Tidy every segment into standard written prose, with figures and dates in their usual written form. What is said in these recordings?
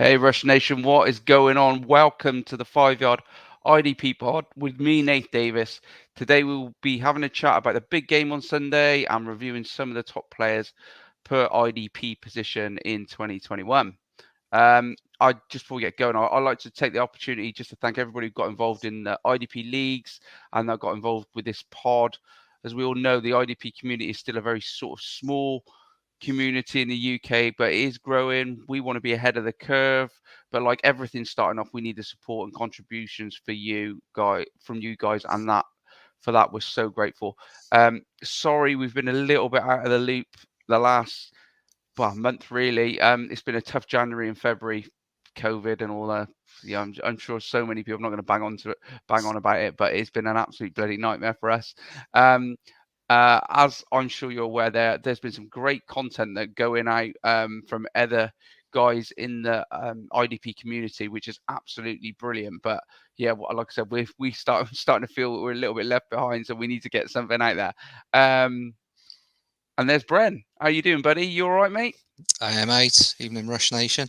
Hey, Rush Nation, what is going on? Welcome to the 5 Yard IDP pod with me, Nath Davis. Today we'll be having a chat about the big game on Sunday and reviewing some of the top players per IDP position in 2021. Just before we get going, I'd like to take the opportunity just to thank everybody who got involved in the IDP leagues and that got involved with this pod. As we all know, the IDP community is still a very sort of small community in the UK, but it is growing. We want to be ahead of the curve, but like everything starting off, we need the support and contributions for you guys from you guys, and that for that we're so grateful. Sorry, we've been a little bit out of the loop the last month really. It's been a tough January and February, COVID and all that. Yeah, I'm sure so many people. I'm not going to bang on about it, but it's been an absolute bloody nightmare for us. As I'm sure you're aware, there's been some great content that going out from other guys in the IDP community, which is absolutely brilliant. But yeah, like I said, starting to feel we're a little bit left behind, so we need to get something out there. And there's Bren. How you doing, buddy? You all right, mate? I am, mate. Evening, Rush Nation.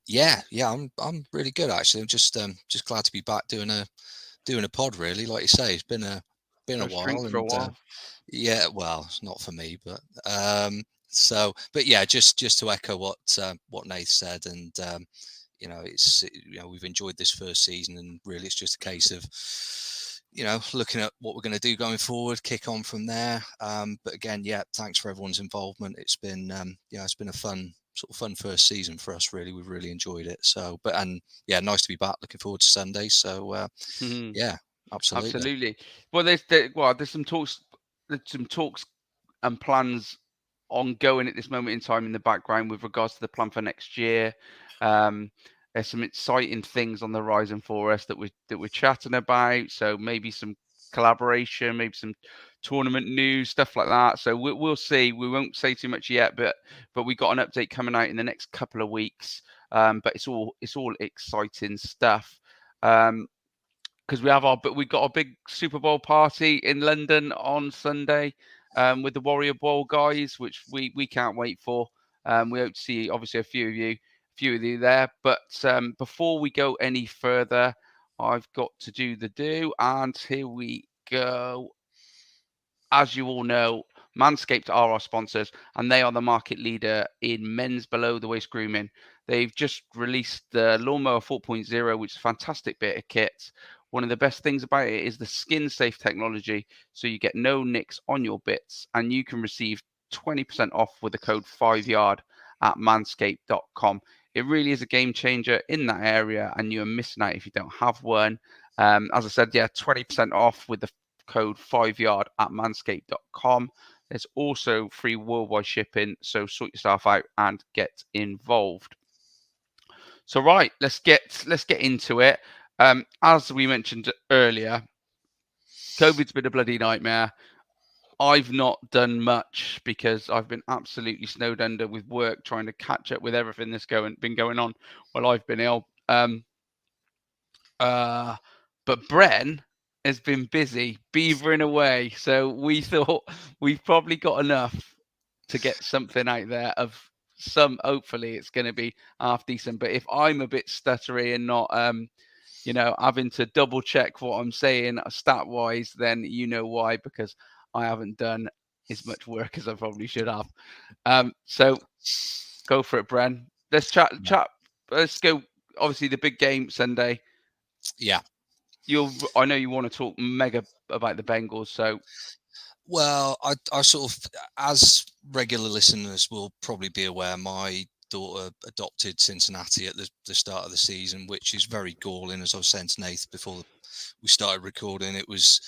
Yeah, I'm really good actually. I'm just glad to be back doing a pod. Really, like you say, it's been a No while, drink for a and while. yeah, well, it's not for me, but but yeah, just to echo what Nath said, and we've enjoyed this first season, and really, it's just a case of looking at what we're going to do going forward, kick on from there. But again, yeah, thanks for everyone's involvement. It's been, it's been a fun first season for us. Really, we've really enjoyed it. So, nice to be back. Looking forward to Sunday. So, yeah, absolutely. Absolutely. Well, there's some talks and plans ongoing at this moment in time in the background with regards to the plan for next year. There's some exciting things on the horizon for us that we're chatting about. So maybe some collaboration, maybe some tournament news, stuff like that. So we'll see. We won't say too much yet, but we got an update coming out in the next couple of weeks. But it's all exciting stuff. Because we got a big Super Bowl party in London on Sunday with the Warrior Bowl guys, which we can't wait for. We hope to see obviously a few of you there. But before we go any further, I've got to do the do, and here we go. As you all know, Manscaped are our sponsors, and they are the market leader in men's below the waist grooming. They've just released the Lawnmower 4.0, which is a fantastic bit of kit. One of the best things about it is the skin safe technology, so you get no nicks on your bits, and you can receive 20% off with the code 5yard at manscaped.com. It really is a game changer in that area, and you're missing out if you don't have one. As I said, yeah, 20% off with the code 5yard at manscaped.com. There's also free worldwide shipping, so sort yourself out and get involved. So right, let's get into it. As we mentioned earlier, COVID's been a bloody nightmare. I've not done much because I've been absolutely snowed under with work, trying to catch up with everything that's been going on while I've been ill. But Bren has been busy beavering away, so we thought we've probably got enough to get something out there of some. Hopefully, it's going to be half decent. But if I'm a bit stuttery and not, having to double check what I'm saying stat wise, then you know why, because I haven't done as much work as I probably should have. So go for it, Bren. Let's chat. Let's go. Obviously, the big game Sunday. Yeah. I know you want to talk mega about the Bengals, so. Well, I sort of, as regular listeners will probably be aware, my daughter adopted Cincinnati at the start of the season, which is very galling. As I was saying to Nath before we started recording, it was,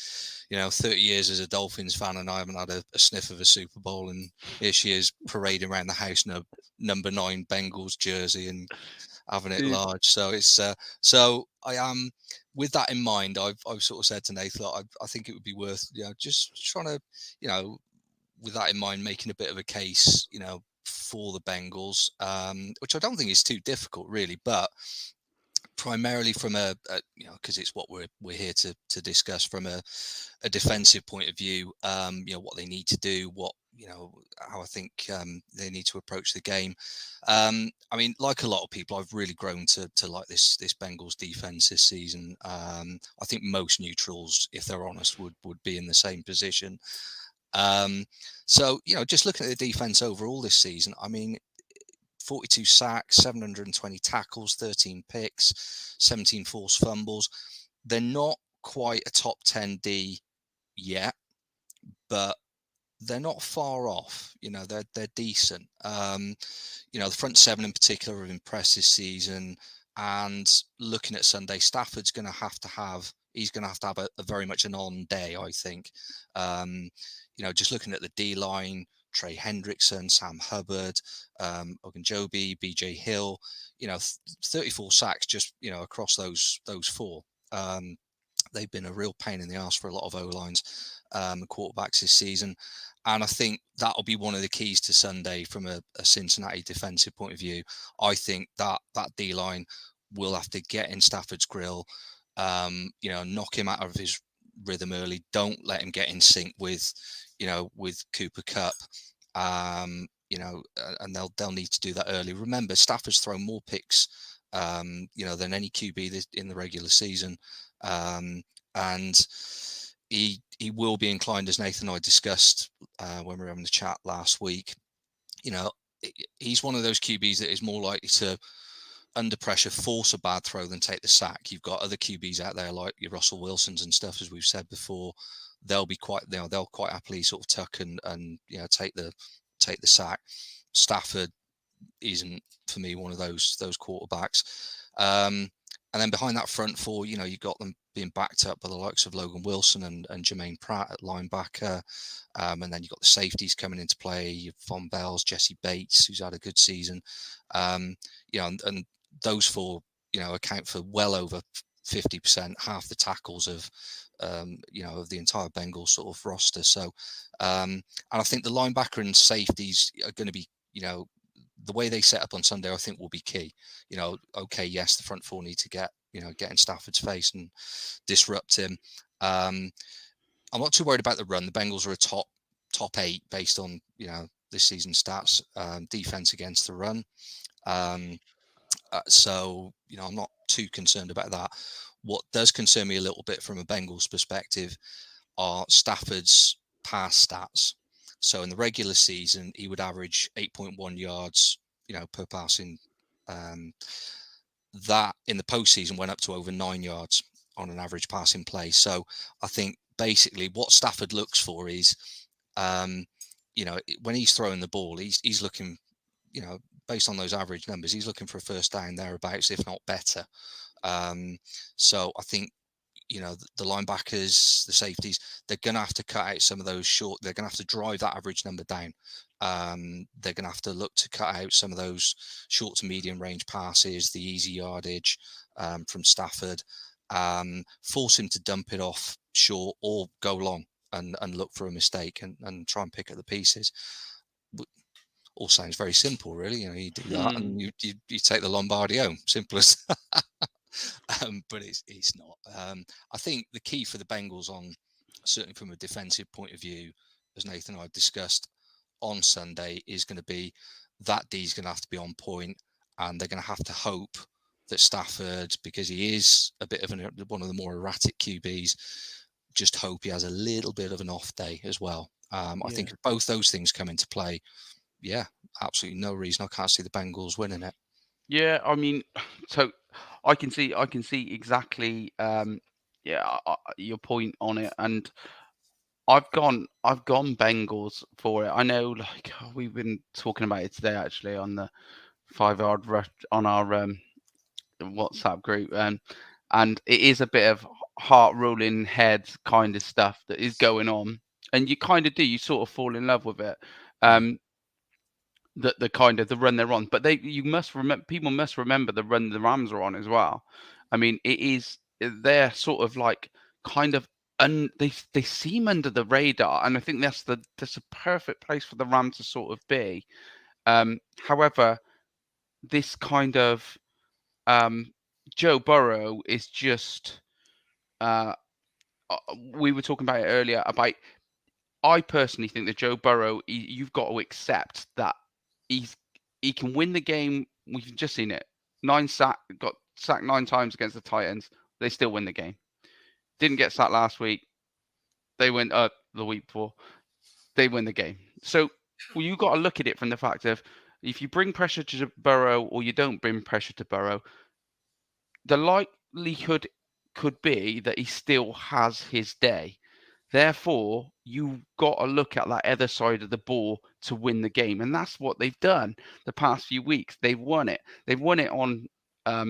30 years as a Dolphins fan, and I haven't had a sniff of a Super Bowl, and here she is parading around the house in a number 9 Bengals jersey and having it large. So it's so I am. With that in mind, I've sort of said to Nathan, I think it would be worth, just trying to, with that in mind, making a bit of a case, for the Bengals, which I don't think is too difficult really, but primarily from because it's what we're here to discuss from a defensive point of view, what they need to do, what how I think they need to approach the game. I mean, like a lot of people, I've really grown to like this Bengals defense this season. I think most neutrals, if they're honest, would be in the same position. So just looking at the defense overall this season, I mean, 42 sacks, 720 tackles, 13 picks, 17 forced fumbles. They're not quite a top 10 D yet, but they're not far off. They're decent. The front seven in particular have impressed this season. And looking at Sunday, Stafford's going to have to have a very much an on day, I think. Just looking at the D line, Trey Hendrickson, Sam Hubbard, Ogunjobi, BJ Hill, 34 sacks just, across those four. They've been a real pain in the ass for a lot of O-lines and quarterbacks this season. And I think that'll be one of the keys to Sunday from a Cincinnati defensive point of view. I think that D-line will have to get in Stafford's grill, knock him out of his rhythm early. Don't let him get in sync with Cooper Kupp. And they'll need to do that early. Remember, Stafford's thrown more picks, than any QB in the regular season. And he will be inclined, as Nathan and I discussed when we were having the chat last week. He's one of those QBs that is more likely to, under pressure, force a bad throw than take the sack. You've got other QBs out there like your Russell Wilsons and stuff, as we've said before. They'll be they'll quite happily sort of tuck and take the sack. Stafford isn't, for me, one of those quarterbacks. And then behind that front four, you've got them being backed up by the likes of Logan Wilson and Jermaine Pratt at linebacker. And then you've got the safeties coming into play, Von Bells, Jesse Bates, who's had a good season. And those four, account for well over 50%, half the tackles of the entire Bengals sort of roster. So, and I think the linebacker and safeties are going to be, the way they set up on Sunday, I think will be key. Yes, the front four need to get in Stafford's face and disrupt him. I'm not too worried about the run. The Bengals are a top 8 based on, this season's stats, defense against the run. So, I'm not too concerned about that. What does concern me a little bit from a Bengals perspective are Stafford's pass stats. So in the regular season, he would average 8.1 yards, per passing. That in the postseason went up to over 9 yards on an average passing play. So I think basically what Stafford looks for is, when he's throwing the ball, he's looking, based on those average numbers, he's looking for a first down thereabouts, if not better. So I think, the linebackers, the safeties, they're going to have to cut out some of those short. They're going to have to drive that average number down. They're going to have to look to cut out some of those short to medium range passes, the easy yardage from Stafford, force him to dump it off short or go long and look for a mistake and try and pick up the pieces. All sounds very simple, really. You do that and you take the Lombardi home. Simple as that. But it's not. I think the key for the Bengals, certainly from a defensive point of view, as Nathan and I discussed on Sunday, is going to be that D's going to have to be on point, and they're going to have to hope that Stafford, because he is a bit of one of the more erratic QBs, just hope he has a little bit of an off day as well. I think if both those things come into play, absolutely no reason I can't see the Bengals winning it. Yeah, I mean, so I can see exactly your point on it, and I've gone Bengals for it. I know, like, we've been talking about it today actually on the 5 Yard Rush on our WhatsApp group, and it is a bit of heart rolling head kind of stuff that is going on, and you kind of you sort of fall in love with it. The kind of the run they're on, but people must remember the run the Rams are on as well. I mean, they're sort of like kind of they seem under the radar, and I think that's a perfect place for the Rams to sort of be. However, this kind of Joe Burrow is just we were talking about it earlier about I personally think that Joe Burrow, you've got to accept that he can win the game. We've just seen it. Got sacked 9 times against the Titans. They still win the game. Didn't get sacked last week. They went the week before. They win the game. So you got to look at it from the fact of if you bring pressure to Burrow or you don't bring pressure to Burrow, the likelihood could be that he still has his day. Therefore, you've got to look at that other side of the ball to win the game. And that's what they've done the past few weeks. They've won it. They've won it on, I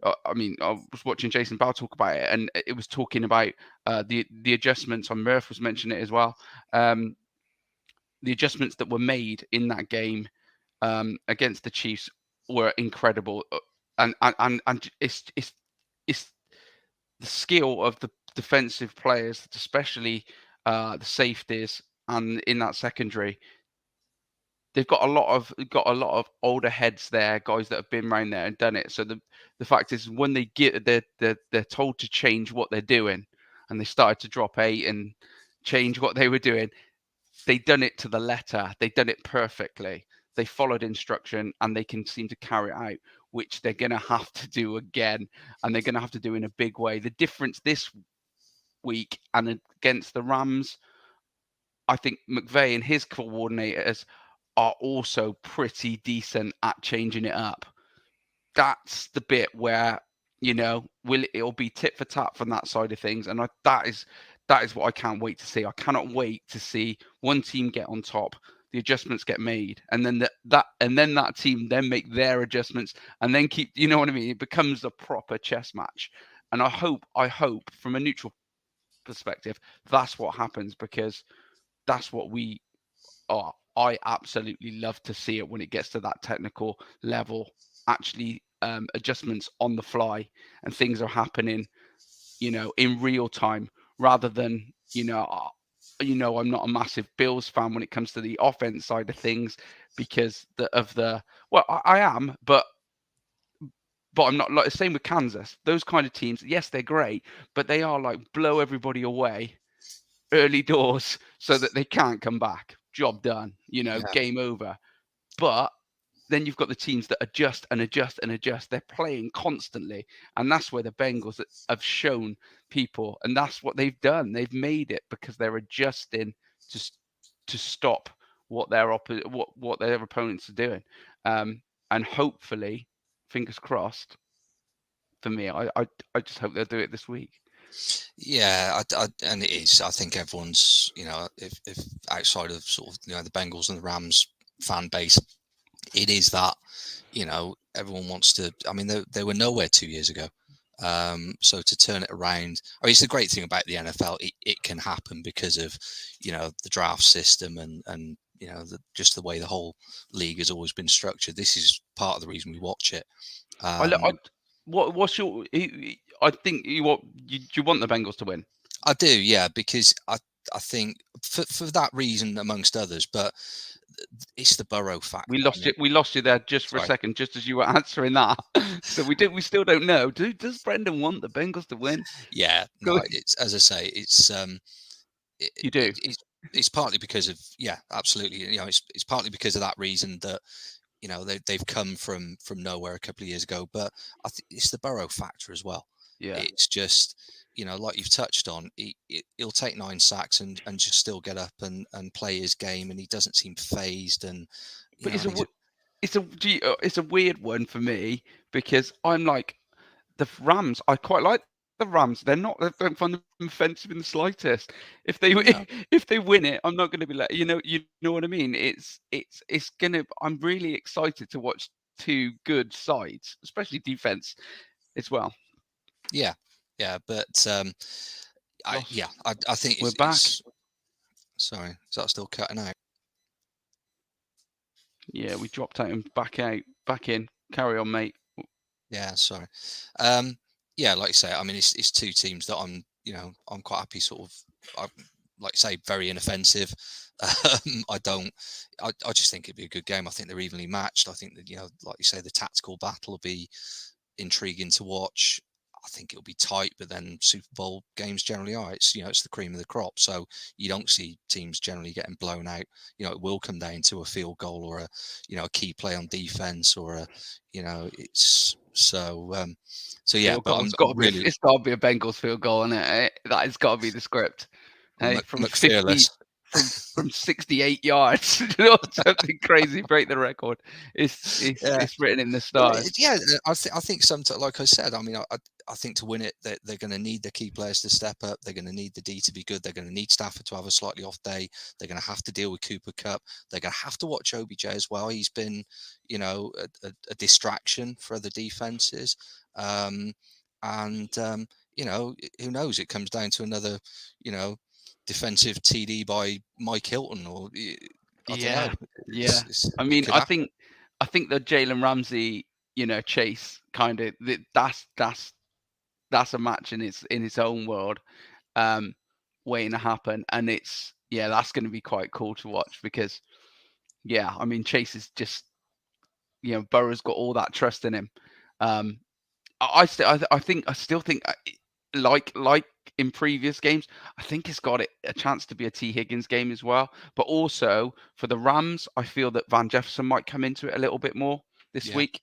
was watching Jason Bell talk about it, and it was talking about the adjustments. On Murph was mentioning it as well. The adjustments that were made in that game against the Chiefs were incredible. And it's the skill of the defensive players, especially the safeties, and in that secondary, they've got a lot of older heads there, guys that have been around there and done it. So the fact is, when they get they're told to change what they're doing, and they started to drop 8 and change what they were doing. They done it to the letter. They done it perfectly. They followed instruction, and they can seem to carry it out, which they're going to have to do again, and they're going to have to do in a big way. The difference this week and against the Rams, I think McVay and his coordinators are also pretty decent at changing it up. That's the bit where, it'll be tit for tat from that side of things, and that is what I can't wait to see. I cannot wait to see one team get on top, the adjustments get made, and then that team then make their adjustments, and then keep. You know what I mean? It becomes a proper chess match, and I hope from a neutral perspective that's what happens, because that's what we are. I absolutely love to see it when it gets to that technical level. Actually, adjustments on the fly and things are happening, in real time, rather than, I'm not a massive Bills fan when it comes to the offense side of things, because I am, but I'm not. Like the same with Kansas. Those kind of teams, yes, they're great, but they are like blow everybody away early doors so that they can't come back. Job done, game over. But then you've got the teams that adjust and adjust and adjust. They're playing constantly, and that's where the Bengals have shown people, and that's what they've done. They've made it because they're adjusting to stop what their opponents are doing, and hopefully, fingers crossed. For me, I just hope they'll do it this week. Yeah, and it is. I think everyone's, if outside of sort of the Bengals and the Rams fan base, it is that, everyone wants to. I mean, they were nowhere 2 years ago, so to turn it around. I mean, it's the great thing about the NFL. It can happen because of, the draft system and just the way the whole league has always been structured. This is part of the reason we watch it. What's your? I think you want the Bengals to win. I do, yeah, because I think for that reason, amongst others, but it's the Burrow factor. We lost you there just for a second, just as you were answering that. So we still don't know. Does Brendan want the Bengals to win? Yeah, no, it's, as I say, it's you do. It's partly because of, yeah, absolutely. It's partly because of that reason that. They've come from nowhere a couple of years ago, but I think it's the Burrow factor as well. Yeah, it's just like you've touched on, he'll take 9 sacks and just still get up and play his game, and he doesn't seem phased. And but it's a weird one for me, because I'm like the Rams. I quite like the Rams. They don't find them offensive in the slightest. If they win it, I'm not going to be like, you know what I mean. It's gonna. I'm really excited to watch 2 good sides, especially defense as well. Yeah, but I think we're back. Sorry, is that still cutting out? Yeah, we dropped out and back in. Carry on, mate. Yeah, sorry. Yeah, like you say, I mean, it's 2 teams that I'm quite happy. Sort of, like you say, very inoffensive. I just think it'd be a good game. I think they're evenly matched. I think that like you say, the tactical battle will be intriguing to watch. I think it'll be tight, but then Super Bowl games generally are. It's it's the cream of the crop, so you don't see teams generally getting blown out. It will come down to a field goal or a key play on defense or it's so yeah. Field But goal. I'm really It's got to be a Bengals field goal, isn't it? That has got to be the script. Hey, from 50, McFearless. from 68 yards, or something crazy, break the record. It's written in the stars. Yeah, I think sometimes, like I said, I mean, I think to win it, they're going to need the key players to step up. They're going to need the D to be good. They're going to need Stafford to have a slightly off day. They're going to have to deal with Cooper Kupp. They're going to have to watch OBJ as well. He's been, a distraction for other defenses. Who knows? It comes down to another, defensive TD by Mike Hilton, or I don't know. I mean, I think the Jalen Ramsey, chase kind of that's a match in its own world, waiting to happen, and that's going to be quite cool to watch because, I mean, Chase is just, Burrow's got all that trust in him. I still think, like in previous games, I think it's got a chance to be a T. Higgins game as well. But also for the Rams, I feel that Van Jefferson might come into it a little bit more this week.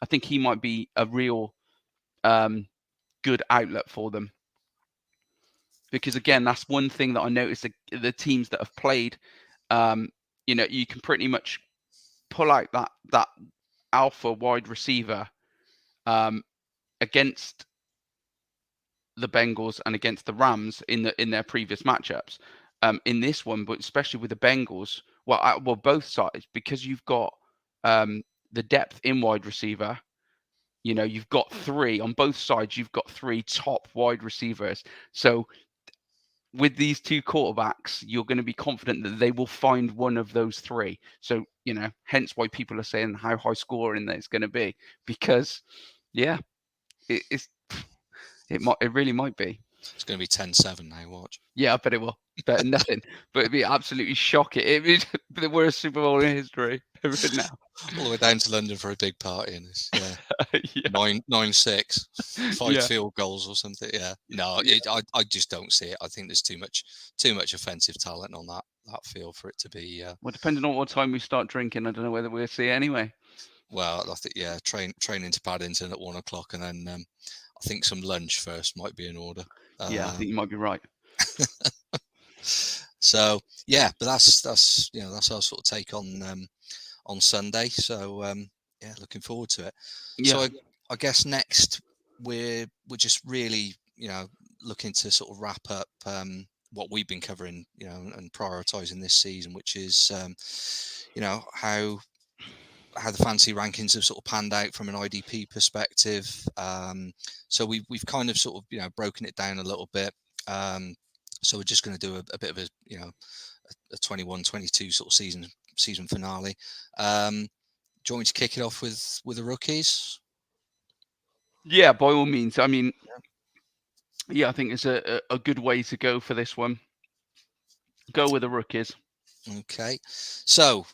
I think he might be a real good outlet for them. Because again, that's one thing that I noticed, the teams that have played, you can pretty much pull out that alpha wide receiver against the Bengals and against the Rams in their previous matchups. In this one, but especially with the Bengals, well, both sides, because you've got the depth in wide receiver. You've got three on both sides. You've got three top wide receivers. So with these two quarterbacks, you're going to be confident that they will find one of those three. So, hence why people are saying how high scoring it's going to be, because, it really might be. It's going to be 10-7 now, watch. Yeah, I bet it will. Better than nothing. But it'd be absolutely shocking. It'd be the worst Super Bowl in history now. All the way down to London for a big party, and it's 9-6, 5 field goals or something. Yeah, no, I just don't see it. I think there's too much offensive talent on that field for it to be. Well, depending on what time we start drinking, I don't know whether we'll see it anyway. Well, I think training to Paddington at 1 o'clock, and then I think some lunch first might be in order. I think you might be right. So but that's our sort of take on Sunday. So looking forward to it. So I guess next we're just really looking to sort of wrap up what we've been covering and prioritizing this season, which is how the fantasy rankings have sort of panned out from an IDP perspective. So we've kind of sort of broken it down a little bit. So we're just going to do a bit of a 21-22 sort of season finale. Do you want me to kick it off with the rookies? Yeah, by all means. I mean, I think it's a good way to go for this one. Go with the rookies. Okay. So,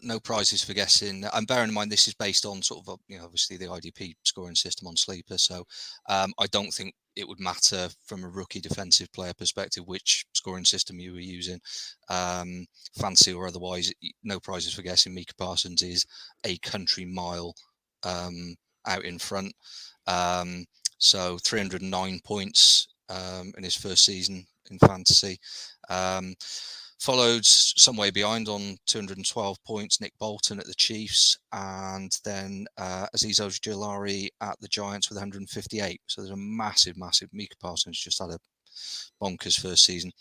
no prizes for guessing. And bearing in mind, this is based on sort of, obviously the IDP scoring system on Sleeper. So I don't think it would matter from a rookie defensive player perspective which scoring system you were using, fancy or otherwise. No prizes for guessing. Micah Parsons is a country mile out in front. So 309 points in his first season in fantasy. Followed some way behind on 212 points, Nick Bolton at the Chiefs, and then Azeez Ojulari at the Giants with 158. So there's a massive Micah Parsons just had a bonkers first season.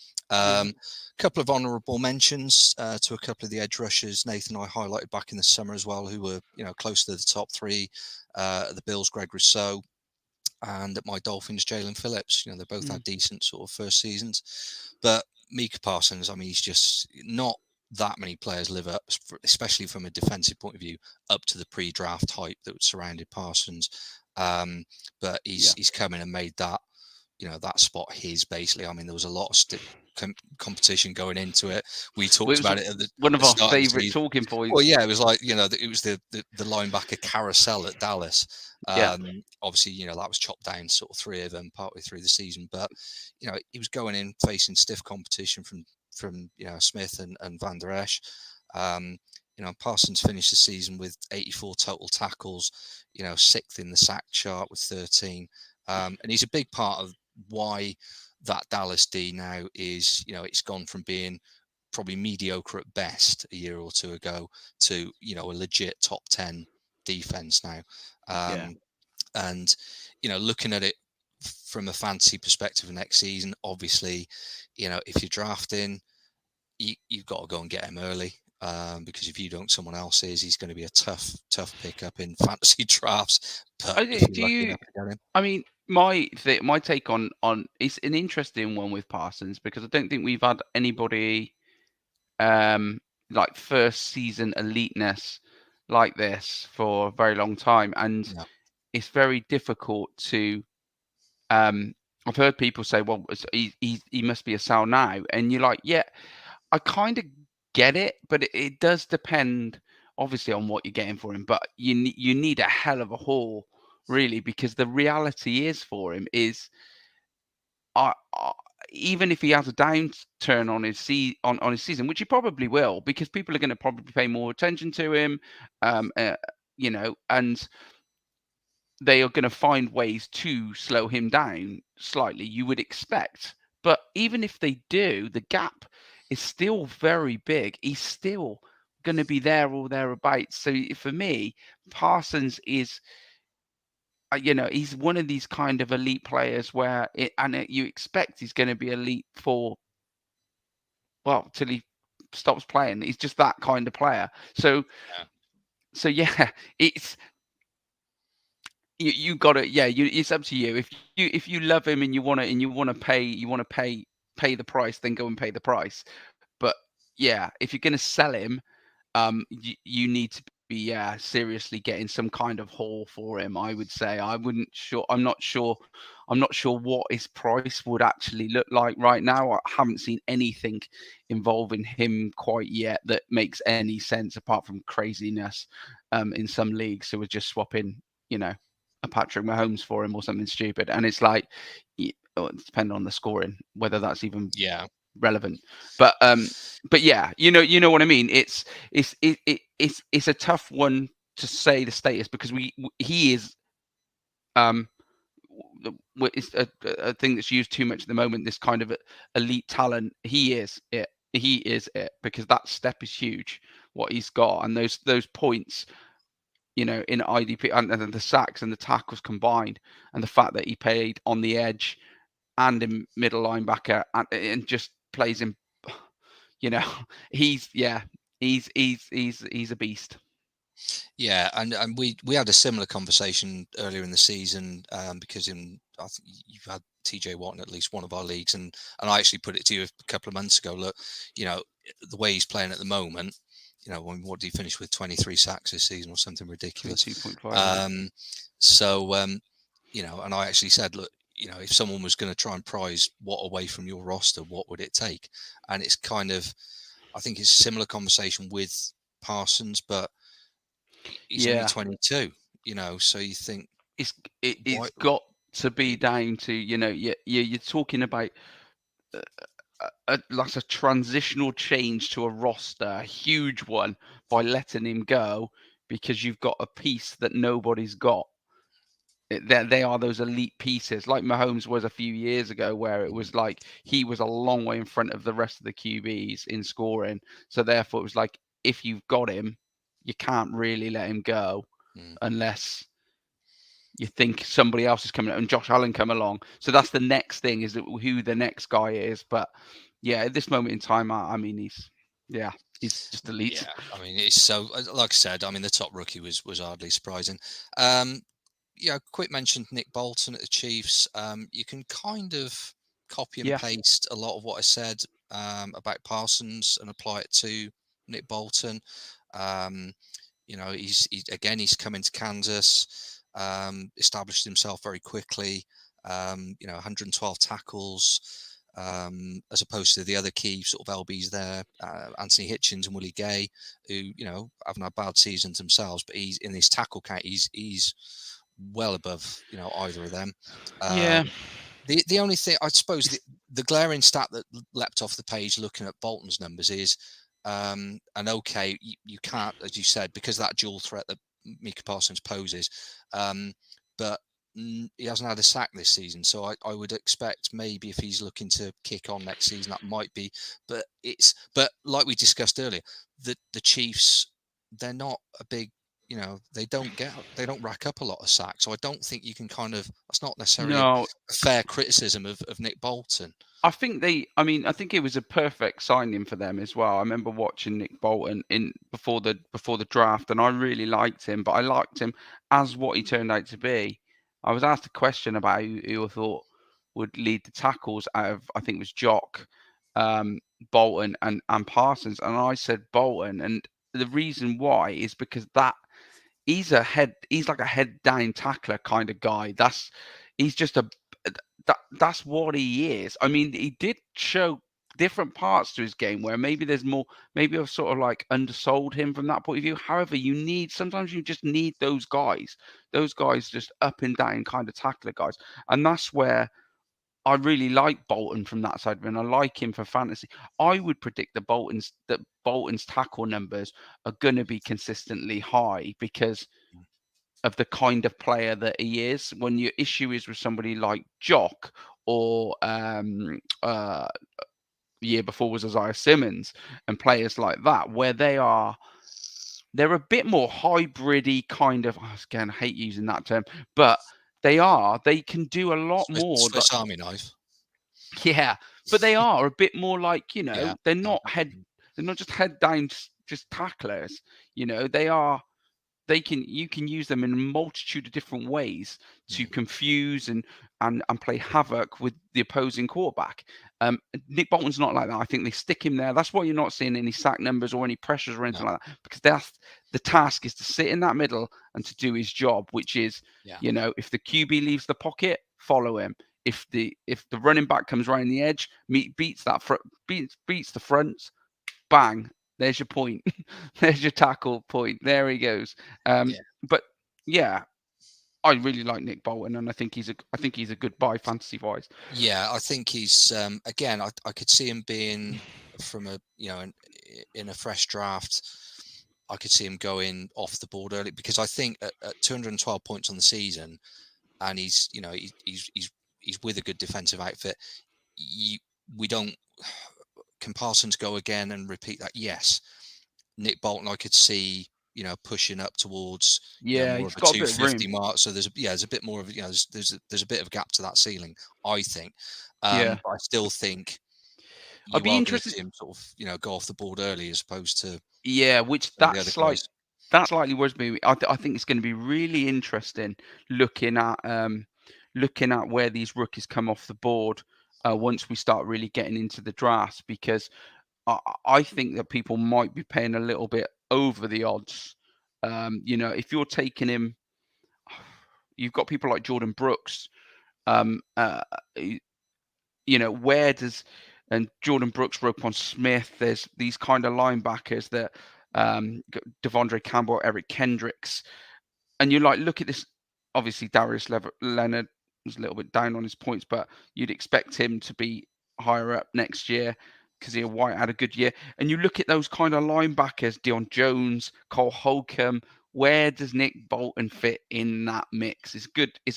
Couple of honourable mentions to a couple of the edge rushers Nathan and I highlighted back in the summer as well, who were close to the top three. The Bills, Greg Rousseau, and at my Dolphins, Jalen Phillips. They both had decent sort of first seasons, but Micah Parsons, I mean, he's just not that many players live up, especially from a defensive point of view, up to the pre-draft hype that surrounded Parsons. But he's come in and made that, that spot his, basically. I mean, there was a lot of competition going into it. We talked was about it at the one of our start of the favourite season. talking points. Well, yeah, it was like, it was the linebacker carousel at Dallas. Yeah. Obviously, that was chopped down sort of 3 of them partway through the season, but he was going in facing stiff competition from Smith and Van Der Esch. Parsons finished the season with 84 total tackles, 6th in the sack chart with 13. And he's a big part of why that Dallas D now is, it's gone from being probably mediocre at best a year or two ago to, a legit top 10 defense now. And, looking at it from a fantasy perspective next season, obviously, if you're drafting, you've got to go and get him early. Because if you don't, someone else is. He's going to be a tough pickup in fantasy drafts. But if you're lucky enough to get him, I mean, my take on it's an interesting one with Parsons, because I don't think we've had anybody like first season eliteness like this for a very long time, and it's very difficult to. I've heard people say, "Well, he must be a sell now," and you're like, "Yeah, I kind of get it, but it does depend, obviously, on what you're getting for him. But you need a hell of a haul, really, because the reality is for him is, even if he has a downturn on his on his season, which he probably will, because people are going to probably pay more attention to him, and they are going to find ways to slow him down slightly, you would expect. But even if they do, the gap is still very big. He's still going to be there or thereabouts. So for me, Parsons is, he's one of these kind of elite players where you expect he's going to be elite for, well, till he stops playing. He's just that kind of player. So yeah, it's, you got it. Yeah, it's up to you. If you love him and you want to pay the price, then go and pay the price. But yeah, if you're going to sell him, you need to be seriously getting some kind of haul for him. I would say. I'm not sure what his price would actually look like right now. I haven't seen anything involving him quite yet that makes any sense, apart from craziness in some leagues who are just swapping, a Patrick Mahomes for him or something stupid. And it's like, it depends on the scoring, whether that's even relevant. But yeah, you know what I mean. It's a tough one to say the status, because he is it's a thing that's used too much at the moment. This kind of elite talent. He is it, because that step is huge. What he's got, and those points, in IDP, and the sacks and the tackles combined, and the fact that he played on the edge and in middle linebacker, and just plays him. He's a beast. Yeah, and we had a similar conversation earlier in the season, because I think you've had TJ Watt in at least one of our leagues, and I actually put it to you a couple of months ago. Look, the way he's playing at the moment, what did he finish with? 23 sacks this season or something ridiculous. 2.5. And I actually said, look, if someone was going to try and prize Watt away from your roster, what would it take? And it's kind of, I think it's a similar conversation with Parsons, but he's only 22, so you think it's got to be down to, you're talking about like a transitional change to a roster, a huge one, by letting him go, because you've got a piece that nobody's got. They are those elite pieces, like Mahomes was a few years ago, where it was like he was a long way in front of the rest of the QBs in scoring. So therefore, it was like, if you've got him, you can't really let him go unless you think somebody else is coming out, and Josh Allen come along. So that's the next thing, is who the next guy is. But yeah, at this moment in time, I mean, he's just elite. Yeah, I mean, it's so, like I said, I mean, the top rookie was hardly surprising. Quick mention Nick Bolton at the Chiefs. You can kind of copy and paste a lot of what I said about Parsons and apply it to Nick Bolton. He's come into Kansas, established himself very quickly. 112 tackles, as opposed to the other key sort of LBs there, Anthony Hitchens and Willie Gay, who haven't had bad seasons themselves, but he's in his tackle count, he's well above either of them. Yeah. The only thing I suppose the glaring stat that leapt off the page looking at Bolton's numbers is, and okay, you can't, as you said, because of that dual threat that Micah Parsons poses, but he hasn't had a sack this season, so I would expect maybe if he's looking to kick on next season, that might be. But like we discussed earlier, the Chiefs, they're not a big, they don't rack up a lot of sacks, so I don't think you can that's not necessarily a fair criticism of Nick Bolton. I think I think it was a perfect signing for them as well. I remember watching Nick Bolton before the draft, and I really liked him, but I liked him as what he turned out to be. I was asked a question about who I thought would lead the tackles out of, I think it was Jock, Bolton and Parsons, and I said Bolton, and the reason why is because he's like a head down tackler kind of guy. He's just that's what he is. I mean, he did show different parts to his game where maybe there's more, maybe I've sort of like undersold him from that point of view. However, sometimes you just need those guys just up and down kind of tackler guys. And that's where I really like Bolton from that side, and I like him for fantasy. I would predict that Bolton's tackle numbers are going to be consistently high because of the kind of player that he is. When your issue is with somebody like Jock or year before was Isaiah Simmons and players like that, where they're a bit more hybrid-y kind of, again, I hate using that term, but they can do a lot more. Swiss Army knife. Yeah, but they are a bit more like, Yeah, they're not just head down, just tacklers. You can use them in a multitude of different ways to confuse and play havoc with the opposing quarterback. Nick Bolton's not like that. I think they stick him there. That's why you're not seeing any sack numbers or any pressures or anything like that, because that's the task, is to sit in that middle and to do his job, which is, if the QB leaves the pocket, follow him. If the running back comes around the edge, beats the front, bang. There's your point. There's your tackle point. There he goes. But yeah, I really like Nick Bolton, and I think he's a good buy fantasy wise. Yeah, I think he's again. I could see him being from a in a fresh draft. I could see him going off the board early, because I think at 212 points on the season, and he's with a good defensive outfit. We don't. Can Parsons go again and repeat that? Yes. Nick Bolton, I could see, pushing up towards more of a 250 mark. So there's a bit more of there's a bit of a gap to that ceiling, I think. But I still think I'd be interested to see him sort of go off the board early, as opposed to that slightly worries me. I think it's going to be really interesting looking at where these rookies come off the board once we start really getting into the drafts, because I think that people might be paying a little bit over the odds. If you're taking him, you've got people like Jordan Brooks. Where does, and Jordan Brooks, Roquan Smith, there's these kind of linebackers that Devondre Campbell, Eric Kendricks, and you look at this. Obviously, Darius Leonard was a little bit down on his points, but you'd expect him to be higher up next year because White had a good year. And you look at those kind of linebackers, Deion Jones, Cole Holcomb. Where does Nick Bolton fit in that mix? It's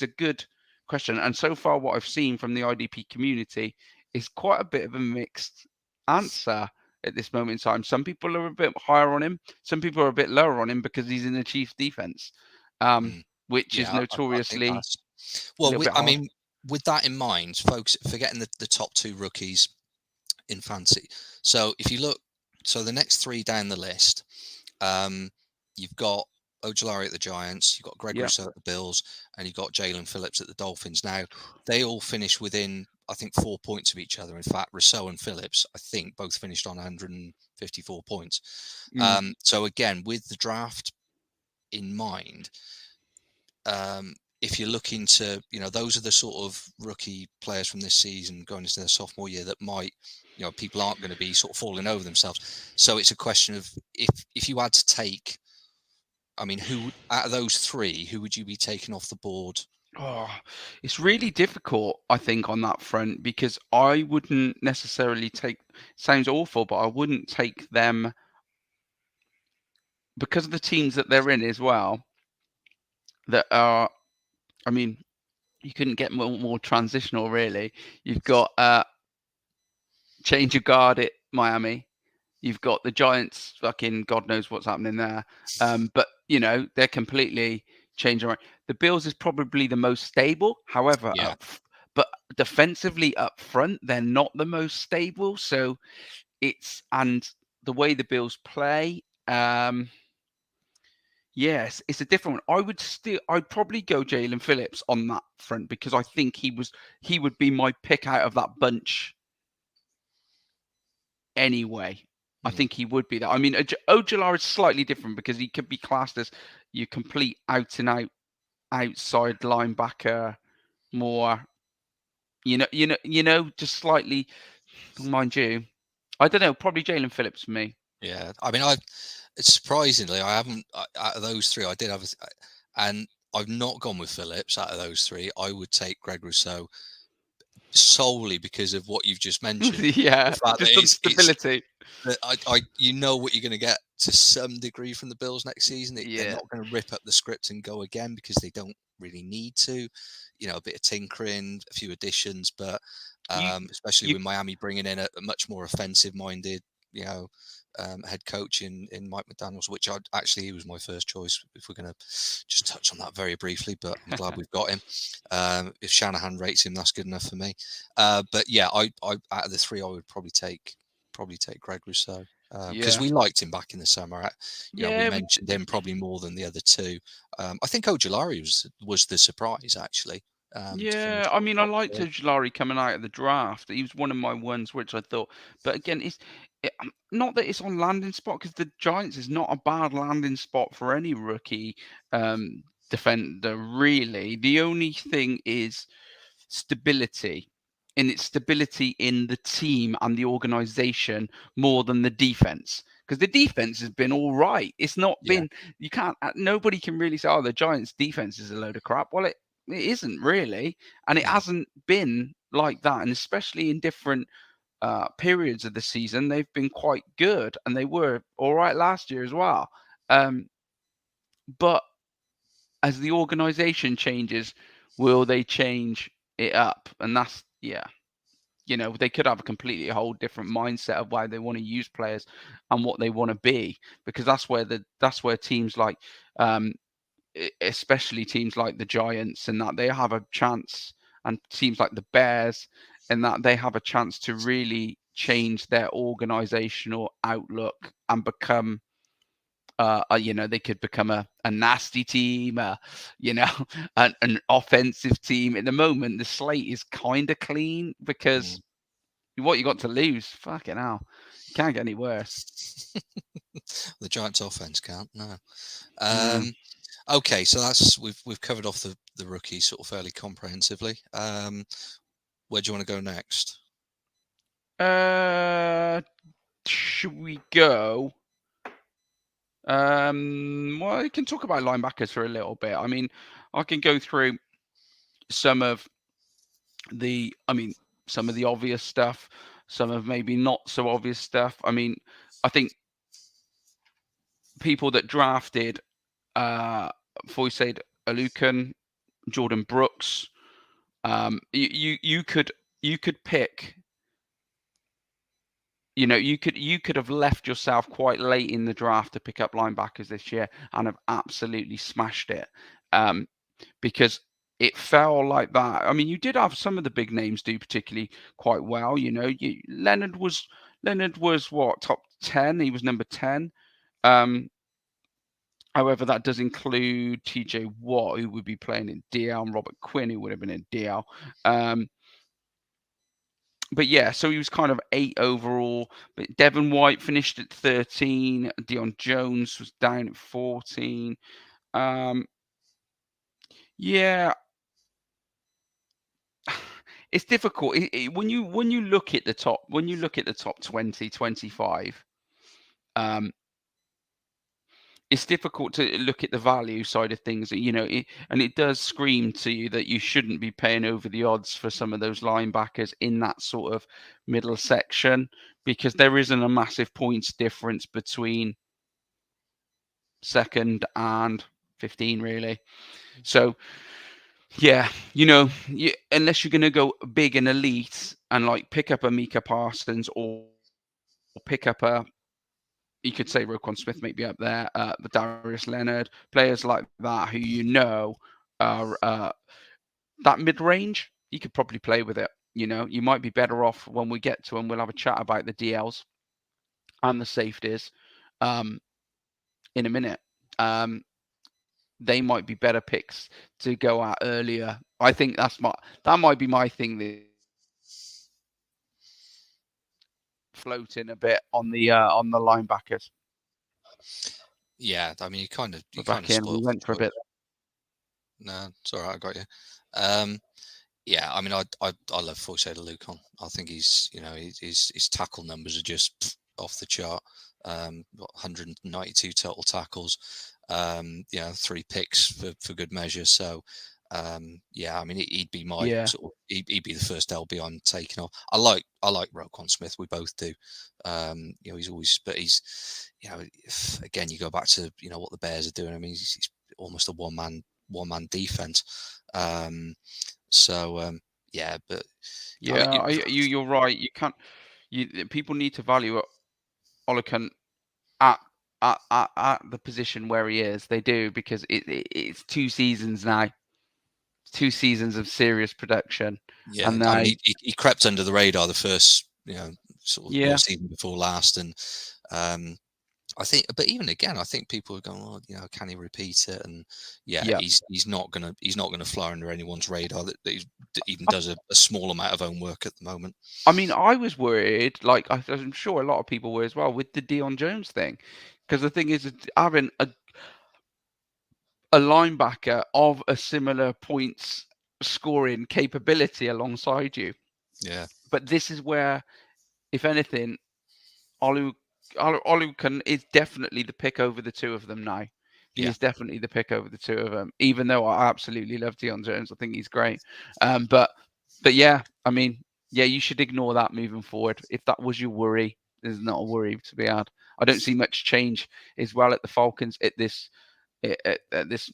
a good question. And so far, what I've seen from the IDP community is quite a bit of a mixed answer at this moment in time. Some people are a bit higher on him. Some people are a bit lower on him because he's in the Chiefs defense, which is notoriously. I mean, with that in mind, folks, forgetting the top two rookies in fantasy. So if you look, the next three down the list, you've got Ojulari at the Giants, you've got Greg Rousseau at the Bills, and you've got Jalen Phillips at the Dolphins. Now, they all finish within, I think, 4 points of each other. In fact, Rousseau and Phillips, I think, both finished on 154 points. So again, with the draft in mind, if you're looking to, those are the sort of rookie players from this season going into their sophomore year that might, people aren't going to be sort of falling over themselves. So it's a question of if you had to take, I mean, who out of those three, who would you be taking off the board? Oh, it's really difficult, I think, on that front, because I wouldn't necessarily take, sounds awful, but I wouldn't take them because of the teams that they're in as well, that are, I mean, you couldn't get more transitional, really. You've got change of guard at Miami. You've got the Giants, fucking God knows what's happening there. But, they're completely changing around. The Bills is probably the most stable. However, Yeah. but defensively up front, they're not the most stable. So and the way the Bills play, yes, it's a different one. I'd probably go Jalen Phillips on that front because I think he would be my pick out of that bunch anyway. I think he would be that. I mean, Ojala is slightly different because he could be classed as your complete out and out outside linebacker, more, just slightly. Mind you, I don't know. Probably Jalen Phillips for me. Yeah, I mean, surprisingly, I haven't out of those three. I did have, and I've not gone with Phillips out of those three. I would take Greg Rousseau solely because of what you've just mentioned. Yeah, The fact just that on stability. that you know what you're going to get to some degree from the Bills next season. They're not going to rip up the script and go again because they don't really need to. A bit of tinkering, a few additions, but especially with Miami bringing in a much more offensive-minded, head coach in Mike McDaniels, which he was my first choice. If we're going to just touch on that very briefly, but I'm glad we've got him. If Shanahan rates him, that's good enough for me. But yeah, I out of the three, I would probably take Greg Rousseau because we liked him back in the summer. We mentioned him probably more than the other two. I think Ojulari was the surprise actually. Yeah, I mean, I liked Ojulari coming out of the draft. He was one of my ones, which I thought. But again, not that it's on landing spot because the Giants is not a bad landing spot for any rookie defender, really. The only thing is stability. And it's stability in the team and the organization more than the defense. Because the defense has been all right. It's not been, nobody can really say, oh, the Giants' defense is a load of crap. Well, it isn't really. And it hasn't been like that. And especially in different periods of the season, they've been quite good. And they were all right last year as well. But as the organization changes, will they change it up? And that's, they could have a completely whole different mindset of why they want to use players and what they want to be, because that's where teams like, especially teams like the Giants, and that they have a chance, and teams like the Bears, and that they have a chance to really change their organizational outlook and become they could become a nasty team, an offensive team. At the moment, the slate is kind of clean because what you got to lose, fucking hell, you can't get any worse. The Giants' offense can't. No. Okay, so we've covered off the rookies sort of fairly comprehensively. Where do you want to go next? Should we go? Well, you can talk about linebackers for a little bit. I mean, I can go through some of the obvious stuff, some of maybe not so obvious stuff. I mean, I think people that drafted Foysaid Alukan, Jordan Brooks, you could pick. You could have left yourself quite late in the draft to pick up linebackers this year and have absolutely smashed it, because it fell like that. I mean, you did have some of the big names do particularly quite well. Leonard was what, top 10? He was number 10. However, that does include TJ Watt, who would be playing in DL, and Robert Quinn, who would have been in DL. But yeah, so he was kind of 8 overall. But Devin White finished at 13. Deion Jones was down at 14. Yeah, it's difficult. When you look at the top 20, 25, um, it's difficult to look at the value side of things. And it does scream to you that you shouldn't be paying over the odds for some of those linebackers in that sort of middle section, because there isn't a massive points difference between second and 15, really. So yeah, unless you're going to go big and elite and like pick up a Mika Parsons or pick up you could say Roquan Smith may be up there, the Darius Leonard, players like that who are that mid-range, you could probably play with it. You might be better off when we get to them. We'll have a chat about the DLs and the safeties in a minute. They might be better picks to go at earlier. I think that might be my thing this season. Floating a bit on the linebackers. Yeah, I mean, you kind of We're back in. We went for a bit. No, it's all right. I got you. Yeah, I mean, I love Foyce Lucan. I think his tackle numbers are just off the chart. 192 total tackles. 3 picks for good measure. So, yeah, I mean, he'd be my he'd be the first LB I'm taking off. I like Roquan Smith. We both do. He's always, but he's, again, you go back to what the Bears are doing. I mean, he's almost a one man defense. Yeah, but yeah, I mean, you're right. You can't. People need to value Olukan at the position where he is. They do, because it's 2 seasons now. 2 seasons of serious production. Yeah, and I mean, he crept under the radar the first sort of season before last, and I think, but even again, I think people are going, well, can he repeat it? And he's not gonna fly under anyone's radar that he even does a small amount of own work at the moment. I mean, I was worried, like I'm sure a lot of people were as well, with the Deion Jones thing, because the thing is, having a linebacker of a similar points scoring capability alongside you. Yeah. But this is where, if anything, Olukan is definitely the pick over the two of them now. He is definitely the pick over the two of them, even though I absolutely love Deion Jones. I think he's great. But yeah, I mean, you should ignore that moving forward. If that was your worry, there's not a worry to be had. I don't see much change as well at the Falcons at this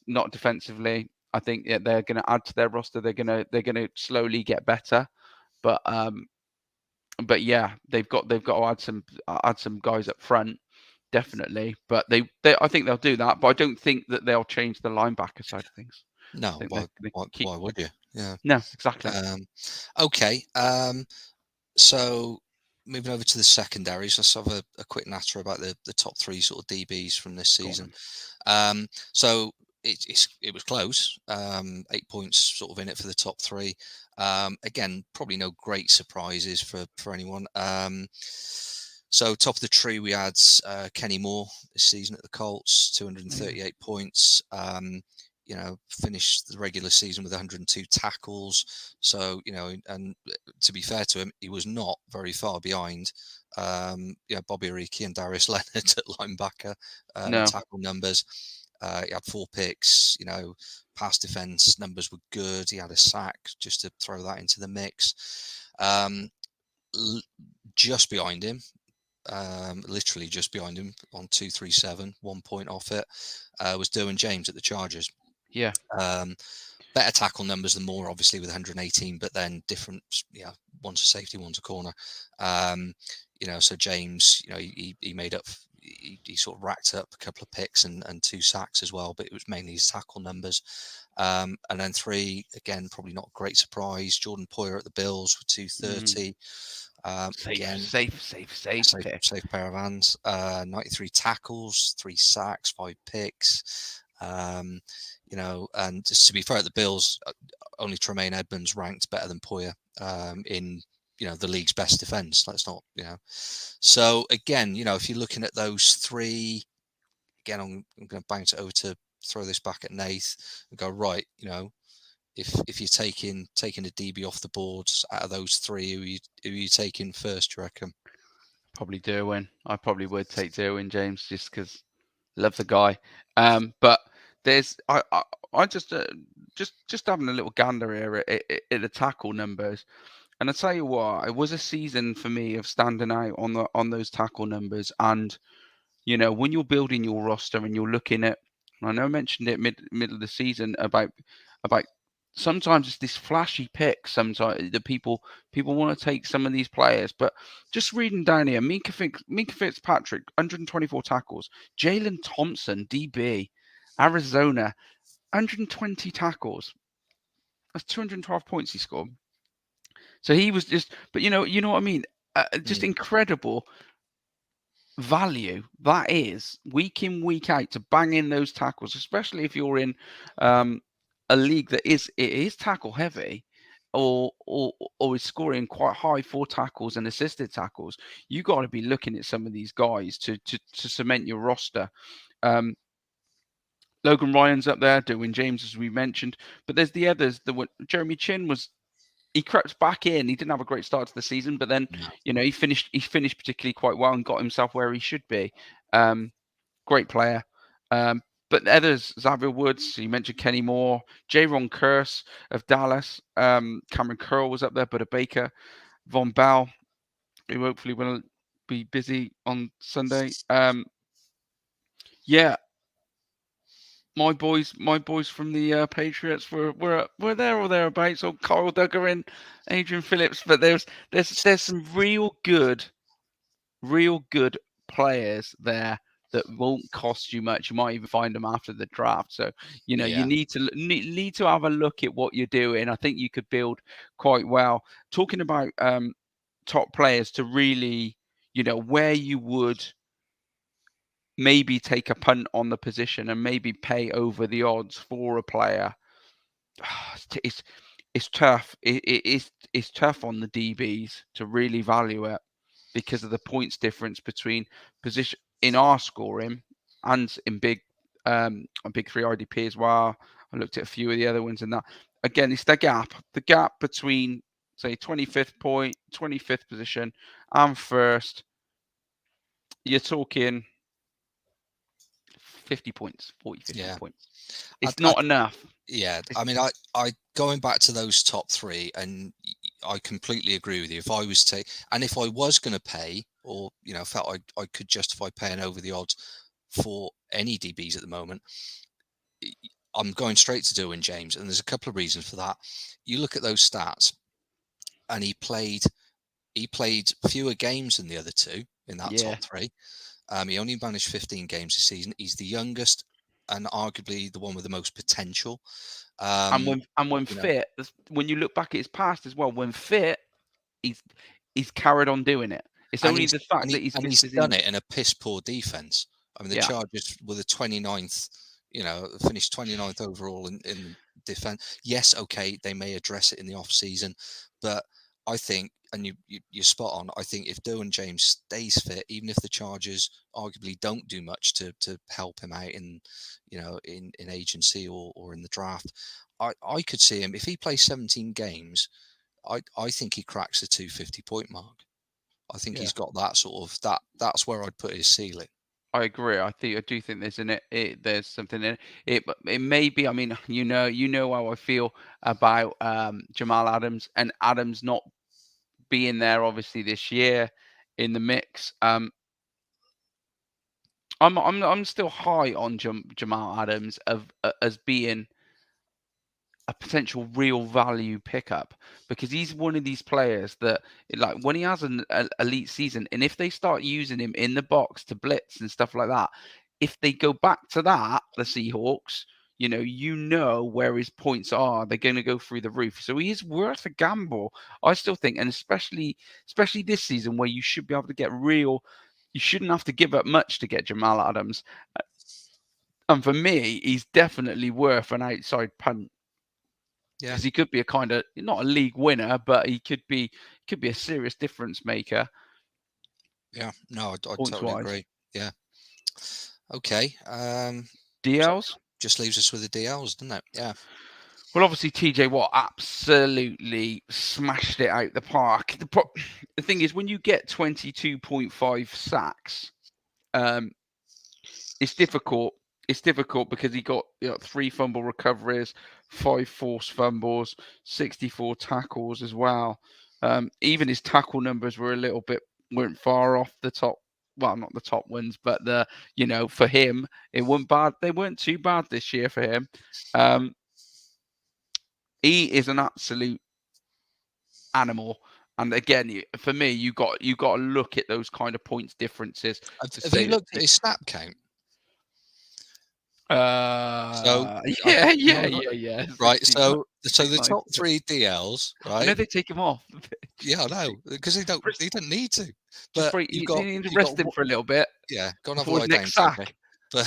not defensively. I think they're going to add to their roster. They're going to slowly get better, but yeah, they've got to add some guys up front, definitely. But they I think they'll do that. But I don't think that they'll change the linebacker side of things. No, why would you? Yeah. No, exactly. Okay. So moving over to the secondaries, let's have a quick natter about the top 3 sort of DBs from this season. So it was close. 8 points sort of in it for the top 3. Again, probably no great surprises for anyone. So top of the tree, we had Kenny Moore this season at the Colts, 238 points. Finished the regular season with 102 tackles. So, and to be fair to him, he was not very far behind Bobby Ariki and Darius Leonard at linebacker tackle numbers. He had 4 picks, pass defense numbers were good. He had a sack, just to throw that into the mix. Just behind him, literally just behind him on 237, 1 point off it, was Derwin James at the Chargers. Yeah. Better tackle numbers than Moore, obviously, with 118, but then different, one's a safety, one's a corner. So James, he made up, he sort of racked up a couple of picks and 2 sacks as well, but it was mainly his tackle numbers. And then 3, again, probably not a great surprise, Jordan Poyer at the Bills with 230. Safe pair of hands. 93 tackles, 3 sacks, 5 picks. And just to be fair, at the Bills, only Tremaine Edmonds ranked better than Poyer in the league's best defense. Let's not, So again, if you're looking at those 3, again, I'm going to bounce it over to throw this back at Nath and go, right, if you're taking a DB off the boards out of those three, who are you taking first, do you reckon? Probably Derwin. I probably would take Derwin James just because love the guy. But there's I just having a little gander here at the tackle numbers, and I tell you what, it was a season for me of standing out on those tackle numbers. And when you're building your roster and you're looking at, I know I mentioned it middle of the season about sometimes it's this flashy pick. Sometimes the people want to take some of these players, but just reading down here, Minka Fitzpatrick, 124 tackles. Jalen Thompson, DB, Arizona, 120 tackles. That's 212 points he scored. So he was just, but you know what I mean. Just incredible value that is week in week out to bang in those tackles, especially if you're in a league that is tackle heavy, or is scoring quite high for tackles and assisted tackles. You got to be looking at some of these guys to cement your roster. Logan Ryan's up there, Derwin James, as we mentioned, but there's the others. Jeremy Chin he crept back in. He didn't have a great start to the season, but then he finished particularly quite well and got himself where he should be. Great player. But others, Xavier Woods, you mentioned Kenny Moore, Jaron Curse of Dallas, Cameron Curl was up there, Buda Baker, Von Bell, who hopefully will be busy on Sunday. Yeah, my boys from the Patriots were there or thereabouts. So Carl Duggar and Adrian Phillips, but there's some real good players there that won't cost you much. You might even find them after the draft. So you need to have a look at what you're doing. I think you could build quite well. Talking about top players to really, where you would maybe take a punt on the position and maybe pay over the odds for a player. It's tough. It's tough on the DBs to really value it because of the points difference between position in our scoring and in big three IDP as well. I looked at a few of the other ones, and that again, it's the gap between, say, 25th position and first. You're talking 50 points, 50 points. It's not enough. Yeah, I mean, I going back to those top three, and I completely agree with you. If I was if I was going to pay, or felt I could justify paying over the odds for any DBs at the moment, I'm going straight to Derwin James, and there's a couple of reasons for that. You look at those stats, and he played fewer games than the other two in that top three. He only managed 15 games this season. He's the youngest and arguably the one with the most potential. And when fit, when you look back at his past as well, when fit, he's carried on doing it. It's only the fact that he's done it in a piss poor defense. I mean, the Chargers were the 29th, finished 29th overall in defense. Yes, okay, they may address it in the off season, but I think, and you're spot on, I think if Derwin James stays fit, even if the Chargers arguably don't do much to help him out in agency or in the draft, I could see him, if he plays 17 games, I think he cracks the 250 point mark. I think he's got that sort of that's where I'd put his ceiling. I agree. I do think there's something in it. It may be. I mean, you know how I feel about Jamal Adams, and Adams not being there obviously this year in the mix. I'm still high on Jamal Adams as being a potential real value pickup, because he's one of these players that, like, when he has an elite season, and if they start using him in the box to blitz and stuff like that, if they go back to that, the Seahawks, where his points are, they're going to go through the roof. So he is worth a gamble, I still think, and especially this season where you should be able to get you shouldn't have to give up much to get Jamal Adams. And for me, he's definitely worth an outside punt. Because he could be a kind of, not a league winner, but he could be a serious difference maker. Yeah, no, I totally agree. Yeah. Okay. DLs? just leaves us with the DLs, doesn't it? Yeah. Well, obviously, TJ Watt absolutely smashed it out the park. The thing is, when you get 22.5 sacks, it's difficult. It's difficult because he got 3 fumble recoveries, 5 forced fumbles, 64 tackles as well. Even his tackle numbers weren't far off the top. Well, not the top ones, but for him, it wasn't bad. They weren't too bad this year for him. He is an absolute animal. And again, for me, you got to look at those kind of points differences. Have you looked at his snap count? Yeah. Right. So the top 3 DLs, right? I know they take him off. Yeah, I know, because he don't need to. But you need to rest him for a little bit. Yeah, go and have a before lie his down. next sack. But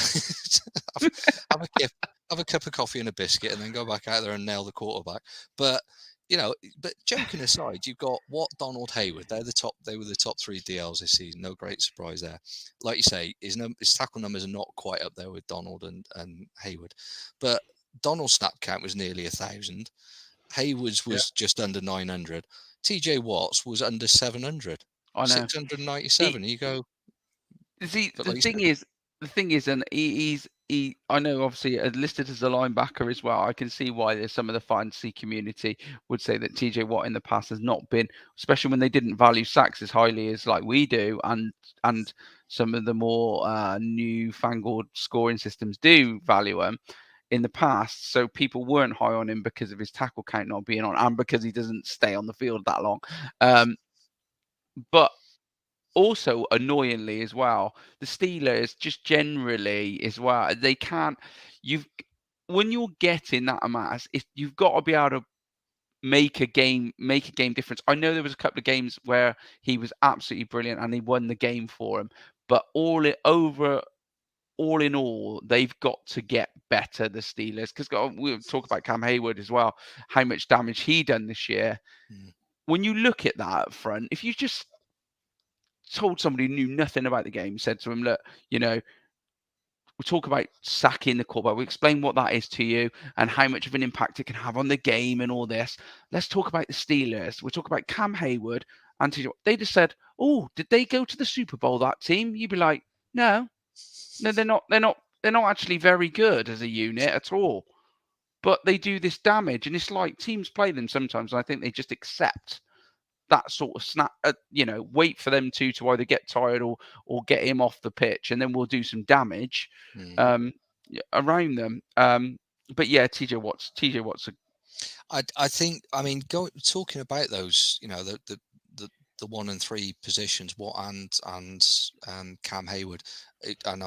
have a cup of coffee and a biscuit, and then go back out there and nail the quarterback. But joking aside, you've got Watt, Donald, Hayward. They were the top 3 DLs this season. No great surprise there. Like you say, his tackle numbers are not quite up there with Donald and Hayward. But Donald's snap count was nearly 1,000. Hayward's was just under 900. TJ Watt's was under 700. I know. 697. You go. See, the thing is, and I know obviously listed as a linebacker as well. I can see why there's some of the fantasy community would say that TJ Watt in the past has not been, especially when they didn't value sacks as highly as like we do, and some of the more newfangled scoring systems do value him in the past. So people weren't high on him because of his tackle count not being on, and because he doesn't stay on the field that long. But also, annoyingly as well, the Steelers just generally as well, they can't. When you're getting that amount, you've got to be able to make a game difference. I know there was a couple of games where he was absolutely brilliant and he won the game for him, but all in all, they've got to get better, the Steelers, because we'll talk about Cam Hayward as well, how much damage he done this year. When you look at that up front, if you just told somebody who knew nothing about the game, said to him, look, we talk about sacking the quarterback. We explain what that is to you and how much of an impact it can have on the game and all this. Let's talk about the Steelers. We'll talk about Cam Hayward. And they just said, oh, did they go to the Super Bowl, that team? You'd be like, no, they're not. They're not actually very good as a unit at all. But they do this damage. And it's like teams play them sometimes. And I think they just accept that sort of snap, wait for them to either get tired or get him off the pitch, and then we'll do some damage around them. But yeah, TJ Watt's. I think. I mean, talking about those, the 1 and 3 positions, Watt and Cam Hayward, and